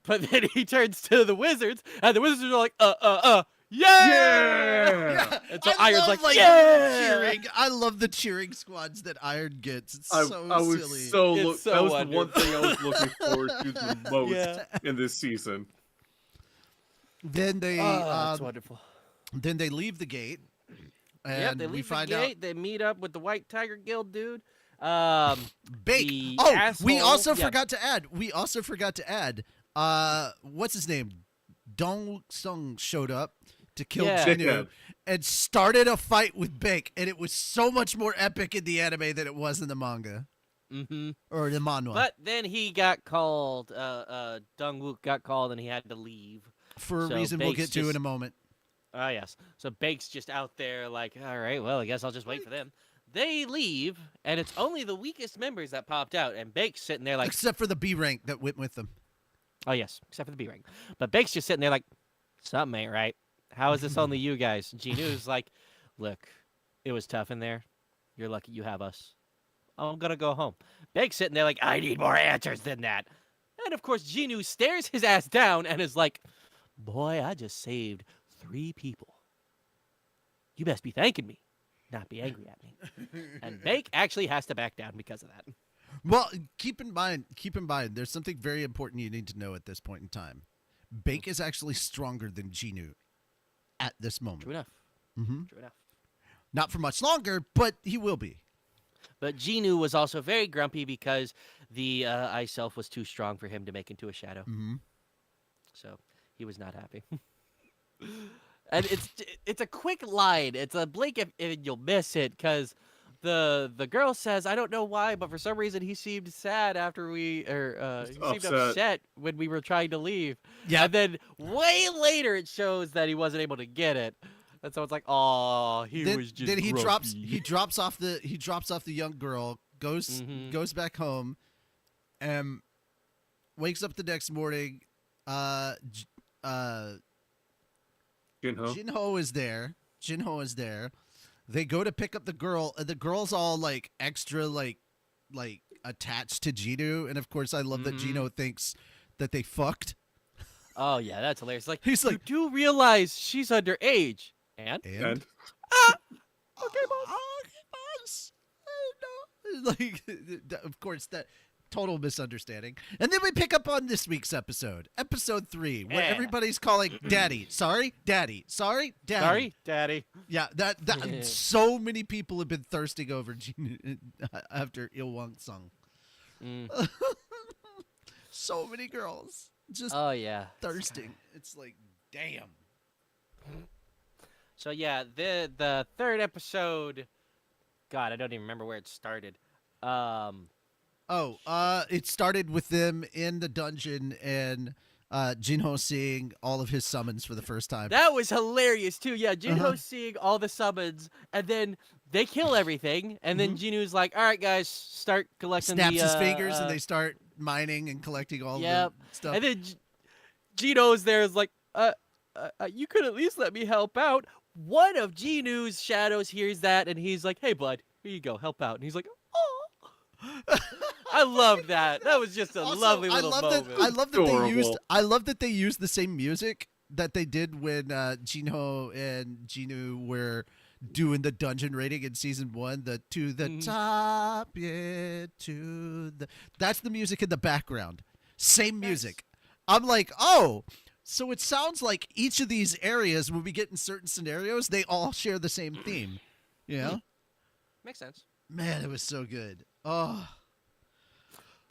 But then he turns to the wizards, and the wizards are like, yeah! Yeah! And so I Iron's love, like, yeah! cheering. I love the cheering squads that Iron gets. It's I so was silly. so It's so that was the wonderful. one thing I was looking forward to the most Yeah. in this season. Then they That's wonderful. then they leave the gate, and Yep, they we leave the find gate. They meet up with the White Tiger Guild dude. out Bake. The Oh, we asshole- also yeah. forgot to add. What's his name? Dong Sung showed up to kill Yeah. Jinnu Dickhead. and started a fight with Bake, and it was so much more epic in the anime than it was in the manga Mm-hmm. or the manhwa. But then he got called. Dongwook got called, and he had to leave. for a so reason we'll Bake's get to in just- a moment. Ah, yes. So Bake's just out there like, all right, well, I guess I'll just wait for them. They leave, and it's only the weakest members that popped out, and Bake's sitting there like, Except for the B rank that went with them. oh, yes, except for the B ring. But Bake's just sitting there like, something ain't right. How is this only you guys? Ginu's like, look, it was tough in there. You're lucky you have us. I'm going to go home. Bake's sitting there like, I need more answers than that. And, of course, Ginu stares his ass down and is like, boy, I just saved 3 people. You best be thanking me, not be angry at me. And Bake actually has to back down because of that. Well, keep in mind, there's something very important you need to know at this point in time. Bake is actually stronger than Ginu at this moment. True enough. hmm True enough. Not for much longer, but he will be. But Ginu was also very grumpy because the ice elf was too strong for him to make into a shadow. hmm So he was not happy. And it's a quick line. It's a blink if you'll miss it, because the girl says, I don't know why, but for some reason he seemed sad after he seemed upset when we were trying to leave. Yeah. And then way later it shows that he wasn't able to get it. And so it's like, oh, he was just then he grumpy. drops off the young girl, goes Mhm. goes back home, and wakes up the next morning. Jinho. Jinho is there. Jinho is there. They go to pick up the girl, and the girl's all like extra like attached to Gino, and of course I love that Mhm. Gino thinks that they fucked. Oh, yeah, that's hilarious. Like, He's you like, do realize she's underage. And? and Okay, boss. Okay, boss. No. Like, of course, that total misunderstanding. And then we pick up on this week's episode 3, where Yeah. everybody's calling Daddy. Sorry, Daddy. Sorry, Daddy. Sorry, Daddy. Yeah, that Yeah. so many people have been thirsting over after Ilwang Sung. Mm. So many girls just Oh, yeah. thirsting. It's like, damn. So yeah, the third episode. God, I don't even remember where it started. It started with them in the dungeon and Jinho seeing all of his summons for the first time. That was hilarious too. Yeah, Jinho Uh-huh. seeing all the summons, and then they kill everything, and then Jinu's like, "All right, guys, start collecting." Snaps the, his fingers and they start mining and collecting all Yep. the stuff. And then Gino's there is like, you could at least let me help out. One of Ginu's shadows hears that, and he's like, "Hey, bud, here you go, help out." And he's like, "Oh." I love that. That was just a Also, lovely little moment. I love that Adorable. I love that they used the same music that they did when Jinho and Jinu were doing the dungeon raiding in season 1. The to the Mhm. top, yeah, to the. That's the music in the background. Same music. I'm like, oh, so it sounds like each of these areas, when we get in certain scenarios, they all share the same theme. You know? Makes sense. Man, it was so good. Oh.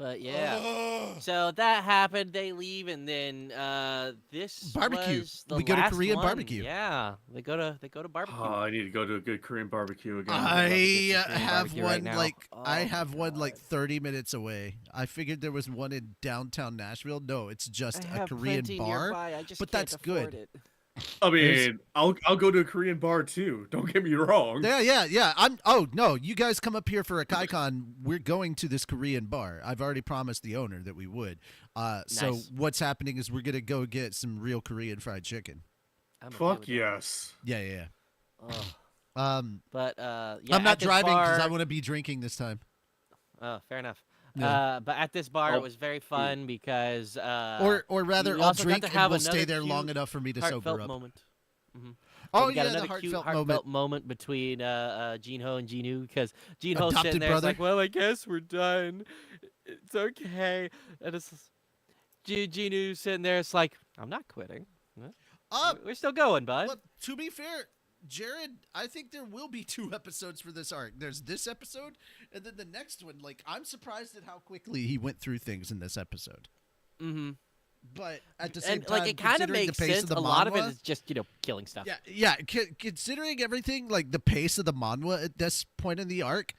But yeah. Ugh. So that happened. They leave, and then this Barbecue. was the We go to last Korean one. barbecue. Yeah, they go to barbecue. Oh, I need to go to a good Korean barbecue again. love to get I some Korean have barbecue right one now. like Oh I my have one like God. 30 minutes away. I figured there was one in downtown Nashville. No, it's just I a have Korean plenty bar. nearby, I just but can't that's afford good. it. I There's- mean, I'll go to a Korean bar too. Don't get me wrong. Yeah. Oh no, you guys come up here for a KaiCon. We're going to this Korean bar. I've already promised the owner that we would. So Nice. what's happening is we're gonna go get some real Korean fried chicken. I'm okay Fuck with that. yes. Yeah. Ugh. But yeah, I'm not at this driving because I bar- want to be drinking this time. Oh, fair enough. Yeah. But at this bar, Oh, it was very fun because or rather, we I'll also got drink to and have we'll stay another there long cute enough for me to heartfelt sober up. moment. Mhm. Oh we got yeah, another the cute heartfelt moment. moment between Jinho and Jinu because Jinho's Adopted sitting there brother? it's like, well, I guess we're done. It's okay. And it's Jinu's sitting there. It's like, I'm not quitting. We're still going, bud. Look, to be fair, Jared, I think there will be 2 episodes for this arc. There's this episode, and then the next one. Like, I'm surprised at how quickly he went through things in this episode. Mm-hmm. But at the same And time, like, it kind of considering makes the pace sense. of the A lot of it manhwa- is just killing stuff. Yeah. Considering everything, like the pace of the manhwa at this point in the arc,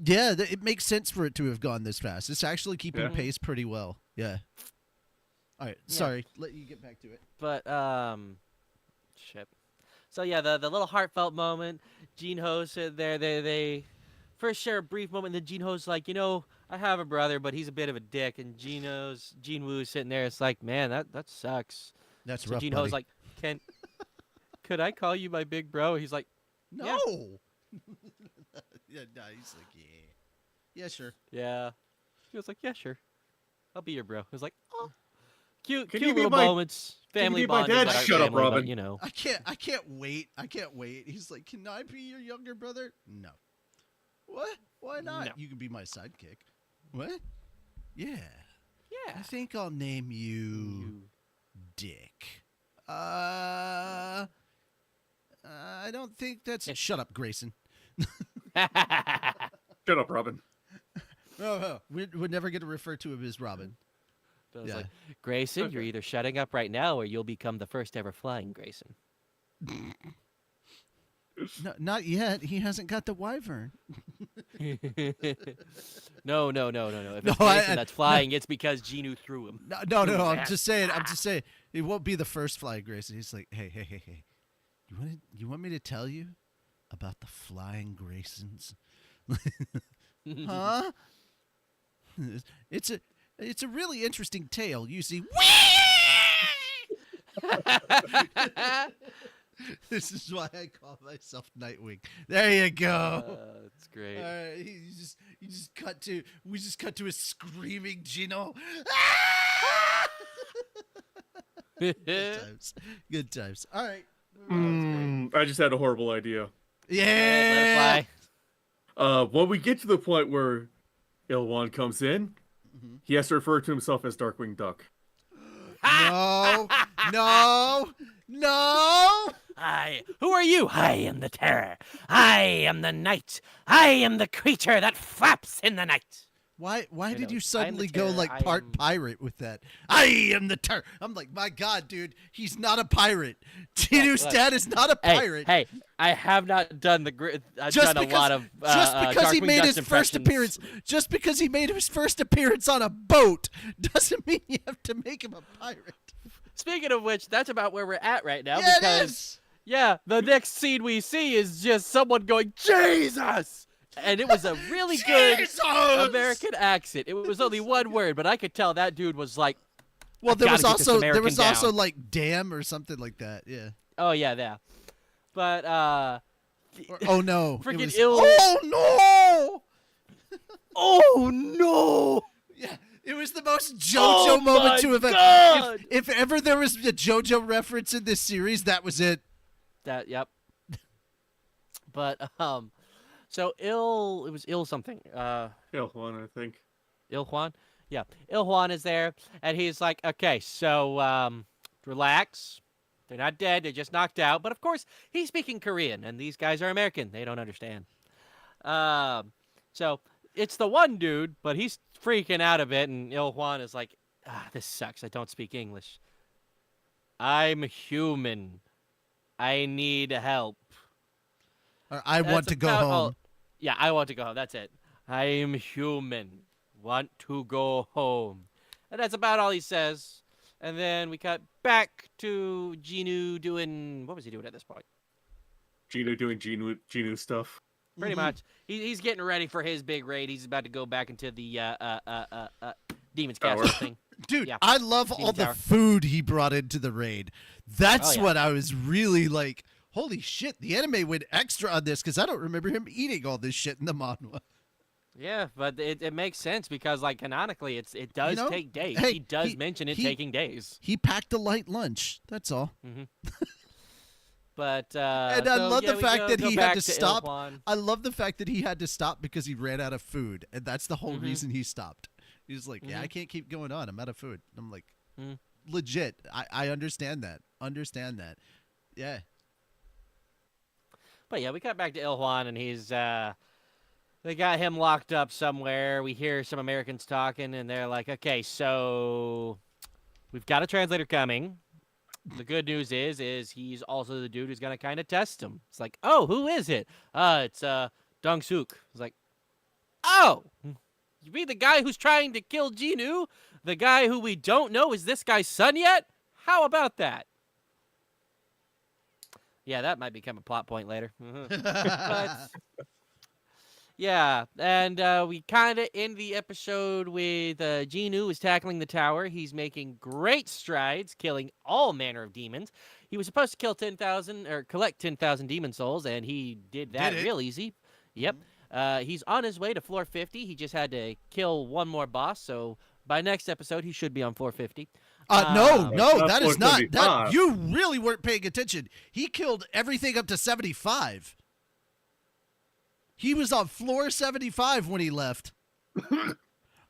yeah, it makes sense for it to have gone this fast. It's actually keeping Yeah. pace pretty well. Yeah. All right. Yeah. Sorry. Let you get back to it. But shit. So yeah, the little heartfelt moment. Jinho's sitting there. They first share a brief moment. Then Jinho's like, I have a brother, but he's a bit of a dick. And Jinwoo's sitting there. It's like, man, that sucks. That's So rough, Jinho's buddy. like, could I call you my big bro? He's like, No. yeah. Yeah, no, he's like, yeah, sure. yeah. He was like, yeah, sure. I'll be your bro. He was like, oh, cute Can you be little my- moments. Family be my bonding. dad? that aren't Shut up, family, but, Robin. I can't wait. He's like, can I be your younger brother? No. What? Why not? No. You can be my sidekick. What? Yeah. Yeah. I think I'll name you Dick. I don't think that's. Yeah. Shut up, Grayson. Shut up, Robin. No. We're never going to refer to him as Robin. So it's Yeah. like, Grayson, you're either shutting up right now or you'll become the first ever flying Grayson. No, not yet. He hasn't got the wyvern. No. If No, it's Grayson I- that's flying, it's because Genu threw him. No. I'm that. just saying. It won't be the first flying Grayson. He's like, hey. You want me to tell you about the flying Graysons? Huh? It's a really interesting tale. You see, this is why I call myself Nightwing. There you go. That's great. All right, we just cut to a screaming Gino. Good times. All right. I just had a horrible idea. Yeah. When we get to the point where Ilwan comes in, he has to refer to himself as Darkwing Duck. No. Who are you? I am the terror. I am the night. I am the creature that flaps in the night. Why did know. you I am suddenly the go terror. like I part am- pirate with that? I am the terror. I'm like, my God, dude, he's not a pirate. Tinu's look. dad is not a pirate. Hey, I have not done I've Just done because, a lot of just because he Darkwing made Duck's his first impressions. appearance, just because he made his first appearance on a boat, doesn't mean you have to make him a pirate. Speaking of which, that's about where we're at right now Yeah, it because is. yeah, the next scene we see is just someone going Jesus, and it was a really good Jesus! American accent. It was only one word, but I could tell that dude was like, Well, I there gotta was get this also American down. like damn or something like that. Yeah. oh yeah. But Or, oh no. It Freaking was, ill- Oh no. oh no. Yeah, it was the most JoJo Oh moment my to have God! If ever there was a JoJo reference in this series, that was it. Yep. But so it was ill something. Ilwan, I think. Il Juan? Yeah. Il Juan is there, and he's like, okay, so relax. They're not dead. They're just knocked out. But, of course, he's speaking Korean, and these guys are American. They don't understand. So it's the one dude, but he's freaking out a bit, and Il Juan is like, this sucks. I don't speak English. I'm human. I need help. I want to go home. Yeah, I want to go home. That's it. I'm human. Want to go home. And that's about all he says. And then we cut back to Genu doing... What was he doing at this point? Genu doing Genu stuff. Pretty much. He's getting ready for his big raid. He's about to go back into the Demon's Castle thing. Dude, yeah. I love all the food he brought into the raid. That's what I was really like, holy shit, the anime went extra on this because I don't remember him eating all this shit in the manhwa. Yeah, but it makes sense because, like, canonically, it does take days. Hey, he does mention it taking days. He packed a light lunch. That's all. But and I love the fact that he had to stop. Iljuan. I love the fact that he had to stop because he ran out of food, and that's the whole reason he stopped. He's like, yeah, I can't keep going on. I'm out of food. I'm like, legit. I understand that. Yeah. But yeah, we cut back to Il Juan, and he's they got him locked up somewhere. We hear some Americans talking, and they're like, okay, so we've got a translator coming. The good news is he's also the dude who's gonna kind of test him. It's like, oh, who is it? It's Dong Suk. It's like, oh, you mean the guy who's trying to kill Genu? The guy who we don't know is this guy's son yet? How about that? Yeah, that might become a plot point later. But, yeah, and we kind of end the episode with Genu is tackling the tower. He's making great strides, killing all manner of demons. He was supposed to kill 10,000 or collect 10,000 demon souls, and he did that real easy. Yep. He's on his way to floor 50. He just had to kill one more boss, so by next episode, he should be on floor 50. No, that is not. That, you really weren't paying attention. He killed everything up to 75. He was on floor 75 when he left.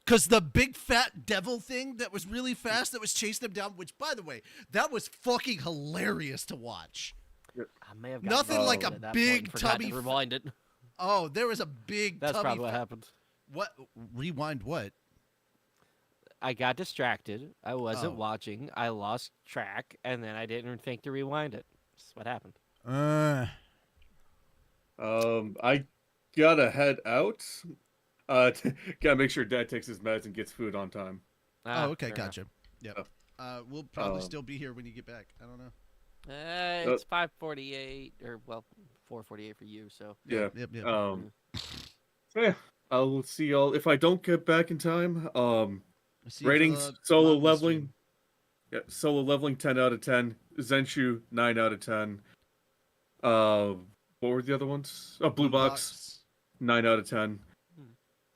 Because the big fat devil thing that was really fast that was chasing him down, which, by the way, that was fucking hilarious to watch. I may have nothing like a big tubby. Rewind it. Oh, there was a big. That's probably what happened. What? Rewind what? I got distracted. I wasn't watching. I lost track, and then I didn't think to rewind it. That's what happened. I gotta head out. Gotta make sure Dad takes his meds and gets food on time. Okay, gotcha. Yep. We'll probably still be here when you get back. I don't know. It's 5:48, or well, 4:48 for you. So Yep. Yeah, I'll see y'all if I don't get back in time. Ratings, solo Stream. leveling. Yeah, solo leveling 10 out of 10. Zenshu 9 out of 10. What were the other ones? Blue Box 9 out of 10.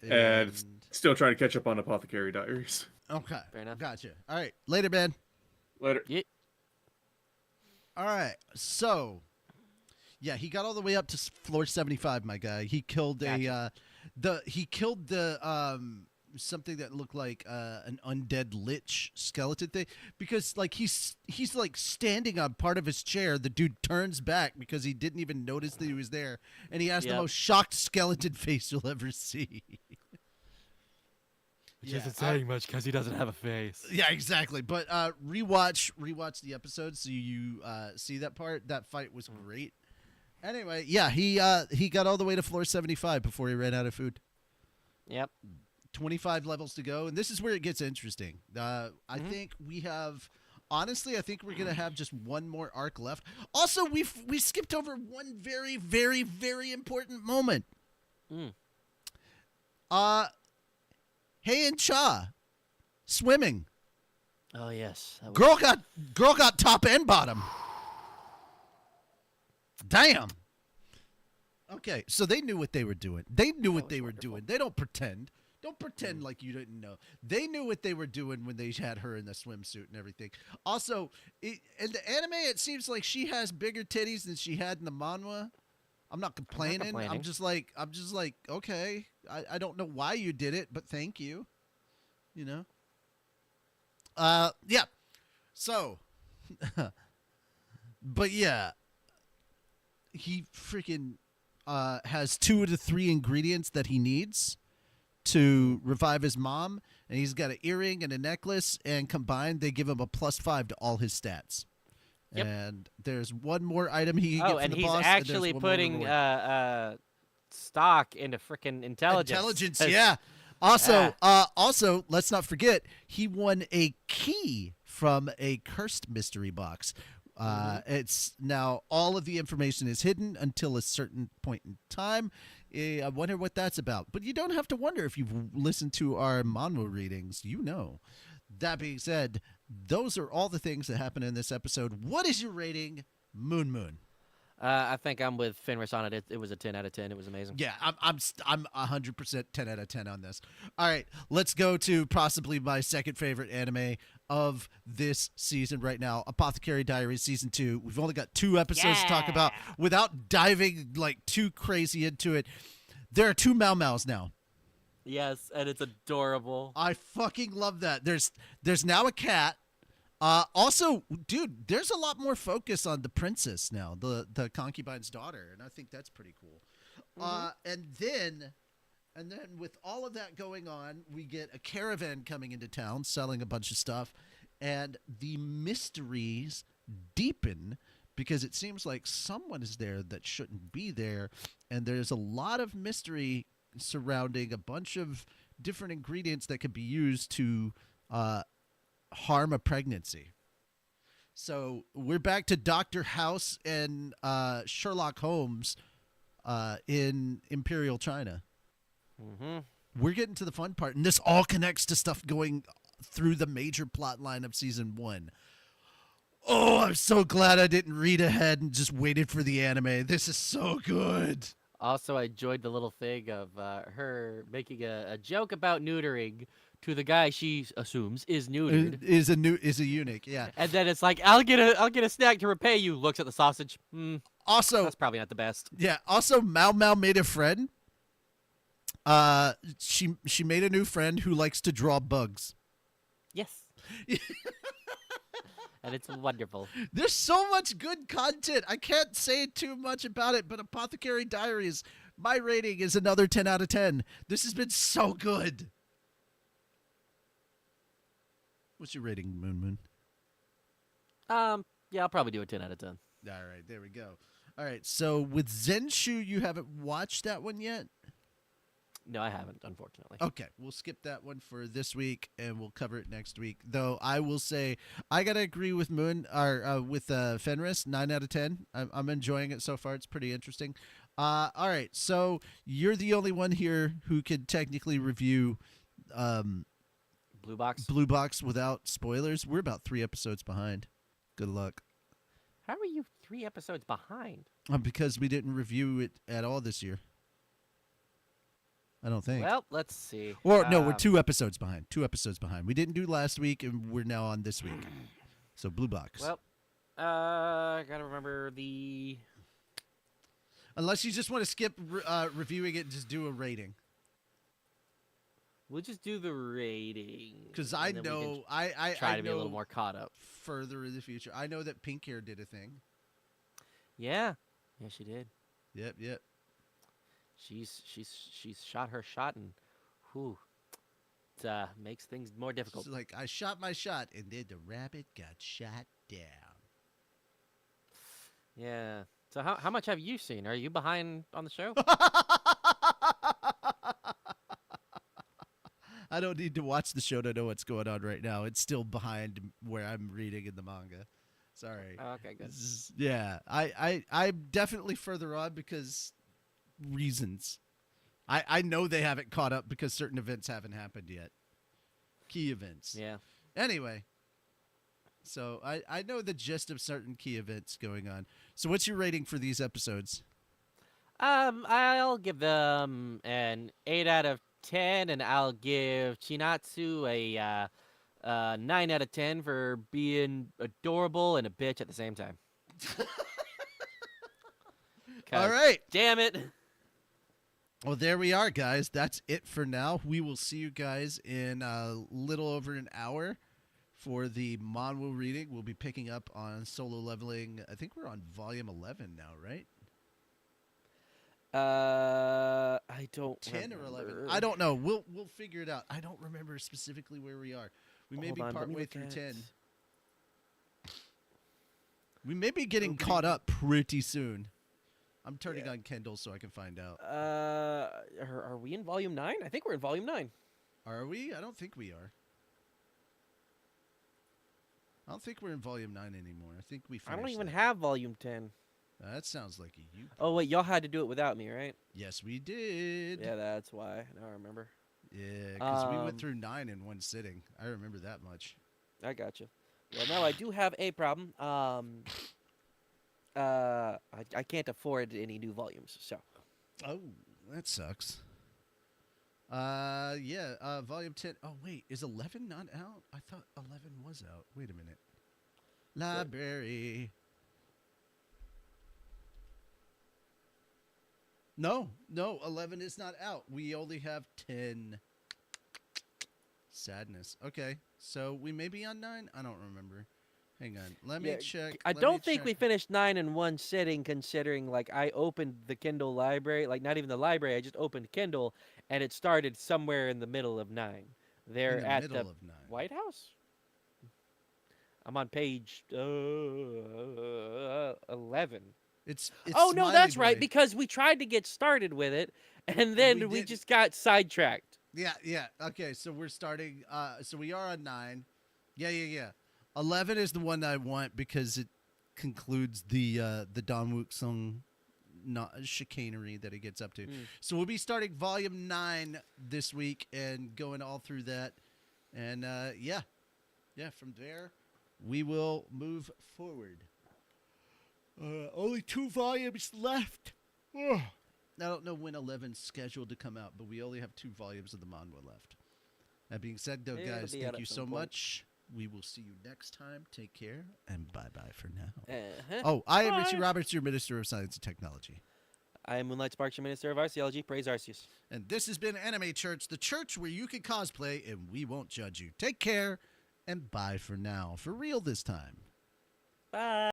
And still trying to catch up on Apothecary Diaries. Okay, fair enough. Gotcha. All right, later, man. Later. Yeah. All right, so yeah, he got all the way up to floor 75. My guy, he killed something that looked like an undead lich skeleton thing, because like he's like standing on part of his chair. The dude turns back because he didn't even notice that he was there, and he has the most shocked skeleton face you'll ever see. Which isn't saying much because he doesn't have a face. Yeah, exactly. But rewatch the episode so you see that part. That fight was great. Anyway, yeah, he got all the way to floor 75 before he ran out of food. Yep. 25 levels to go, and this is where it gets interesting. I think we have, honestly, I think we're gonna have just one more arc left. Also, we skipped over one very, very, very important moment. Hey and Cha swimming. Oh yes. Girl got top and bottom. Damn. Okay, so they knew what they were doing. They don't pretend. Don't pretend like you didn't know. They knew what they were doing when they had her in the swimsuit and everything. Also, in the anime, it seems like she has bigger titties than she had in the manhwa. I'm not complaining. I'm just like, okay. I don't know why you did it, but thank you. You know? Yeah. So, but yeah, he freaking has 2 of the 3 ingredients that he needs to revive his mom, and he's got an earring and a necklace, and combined they give him a +5 to all his stats. Yep. And there's one more item he can get from and the he's boss. actually and there's one more putting reward. stock into freaking intelligence. Intelligence, yeah. Also, let's not forget he won a key from a cursed mystery box. It's now all of the information is hidden until a certain point in time. I wonder what that's about. But you don't have to wonder if you've listened to our manhwa readings. You know. That being said, those are all the things that happen in this episode. What is your rating, Moon Moon? I think I'm with Fenris on it. It was a 10 out of 10. It was amazing. Yeah, I'm 100% 10 out of 10 on this. All right, let's go to possibly my second favorite anime of this season right now, Apothecary Diaries Season 2. We've only got 2 episodes to talk about. Without diving like too crazy into it, there are 2 Mau Maus now. Yes, and it's adorable. I fucking love that. There's now a cat. Also, dude, there's a lot more focus on the princess now, the concubine's daughter, and I think that's pretty cool. And then with all of that going on, we get a caravan coming into town selling a bunch of stuff, and the mysteries deepen because it seems like someone is there that shouldn't be there, and there's a lot of mystery surrounding a bunch of different ingredients that could be used to harm a pregnancy. So we're back to Dr. House and Sherlock Holmes in Imperial China. We're getting to the fun part, and this all connects to stuff going through the major plot line of season 1. Oh, I'm so glad I didn't read ahead and just waited for the anime. This is so good. Also, I enjoyed the little thing of her making a joke about neutering to the guy she assumes is neutered. Is a eunuch, yeah. And then it's like, I'll get a snack to repay you. Looks at the sausage. Also, that's probably not the best. Yeah. Also, Mau Mau made a friend. She made a new friend who likes to draw bugs. Yes. And it's wonderful. There's so much good content. I can't say too much about it, but Apothecary Diaries, my rating is another 10 out of 10. This has been so good. What's your rating, Moon Moon? Yeah, I'll probably do a 10 out of 10. All right, there we go. All right, so with Zenshu, you haven't watched that one yet? No, I haven't, unfortunately. Okay, we'll skip that one for this week, and we'll cover it next week. Though I will say, I gotta agree with with Fenris, 9 out of 10. I'm enjoying it so far. It's pretty interesting. All right, so you're the only one here who can technically review Blue Box without spoilers. We're about 3 episodes behind. Good luck. How are you 3 episodes behind? Because we didn't review it at all this year. I don't think. Well, let's see. Or no, we're 2 episodes behind. 2 episodes behind. We didn't do last week, and we're now on this week. So Blue Box. Well, I gotta remember the. Unless you just want to skip reviewing it and just do a rating. We'll just do the rating. Because I know I try to be a little more caught up further in the future. I know that Pink Hair did a thing. Yeah, she did. Yep. She's shot her shot, and whew, it makes things more difficult. It's like, I shot my shot, and then the rabbit got shot down. Yeah. So how much have you seen? Are you behind on the show? I don't need to watch the show to know what's going on right now. It's still behind where I'm reading in the manga. Sorry. Oh, okay, good. Yeah, I'm definitely further on because reasons. I know they haven't caught up because certain events haven't happened yet. Key events. Yeah. Anyway, so I know the gist of certain key events going on. So what's your rating for these episodes? I'll give them an 8 out of 10, and I'll give Chinatsu a 9 out of 10 for being adorable and a bitch at the same time. All right. Damn it. Well, there we are, guys. That's it for now. We will see you guys in a little over an hour for the manhwa reading. We'll be picking up on Solo Leveling. I think we're on volume 11 now, right? I don't 10 or 11. remember. I don't know. We'll figure it out. I don't remember specifically where we are. We may Hold be on, let me partway look through at- 10. We may be getting Opening- caught up pretty soon. I'm turning on Kendall so I can find out. Are we in volume 9? I think we're in volume 9. Are we? I don't think we are. I don't think we're in volume 9 anymore. I think we I finished don't even that. have volume 10. That sounds like a you. Oh wait, y'all had to do it without me, right? Yes, we did. Yeah, that's why. Now I remember. Yeah, because we Um, went through 9 in one sitting. I remember that much. I got you. Well, now I do have a problem. I can't afford any new volumes, so. Oh, that sucks. Yeah, volume 10. Oh, wait, is 11 not out? I thought 11 was out. Wait a minute. Library. No, 11 is not out. We only have 10. Sadness. Okay, so we may be on 9? I don't remember. Hang on. Let me Yeah, check. I let me don't think we check. finished 9 in one sitting, considering like I opened the Kindle library, like not even the library. I just opened Kindle, and it started somewhere in the middle of 9. They're In the at middle the of 9. White House. I'm on page 11. It's Oh no, Smiley that's right, Boy. because we tried to get started with it, and then we didn't. just got sidetracked. Yeah. Okay, so we're starting. So we are on 9. Yeah. 11 is the one I want because it concludes the Don Wook Sung chicanery that he gets up to. So we'll be starting volume 9 this week and going all through that. And yeah, from there we will move forward. Only 2 volumes left. Ugh. I don't know when 11's scheduled to come out, but we only have 2 volumes of the manga left. That being said, though, It'll guys, be out thank at you some so point. much. We will see you next time. Take care, and bye-bye for now. Uh-huh. Oh, I am Richie Bye. Roberts, your Minister of Science and Technology. I am Moonlight Sparks, your Minister of Archaeology. Praise Arceus. And this has been Anime Church, the church where you can cosplay and we won't judge you. Take care, and bye for now. For real this time. Bye.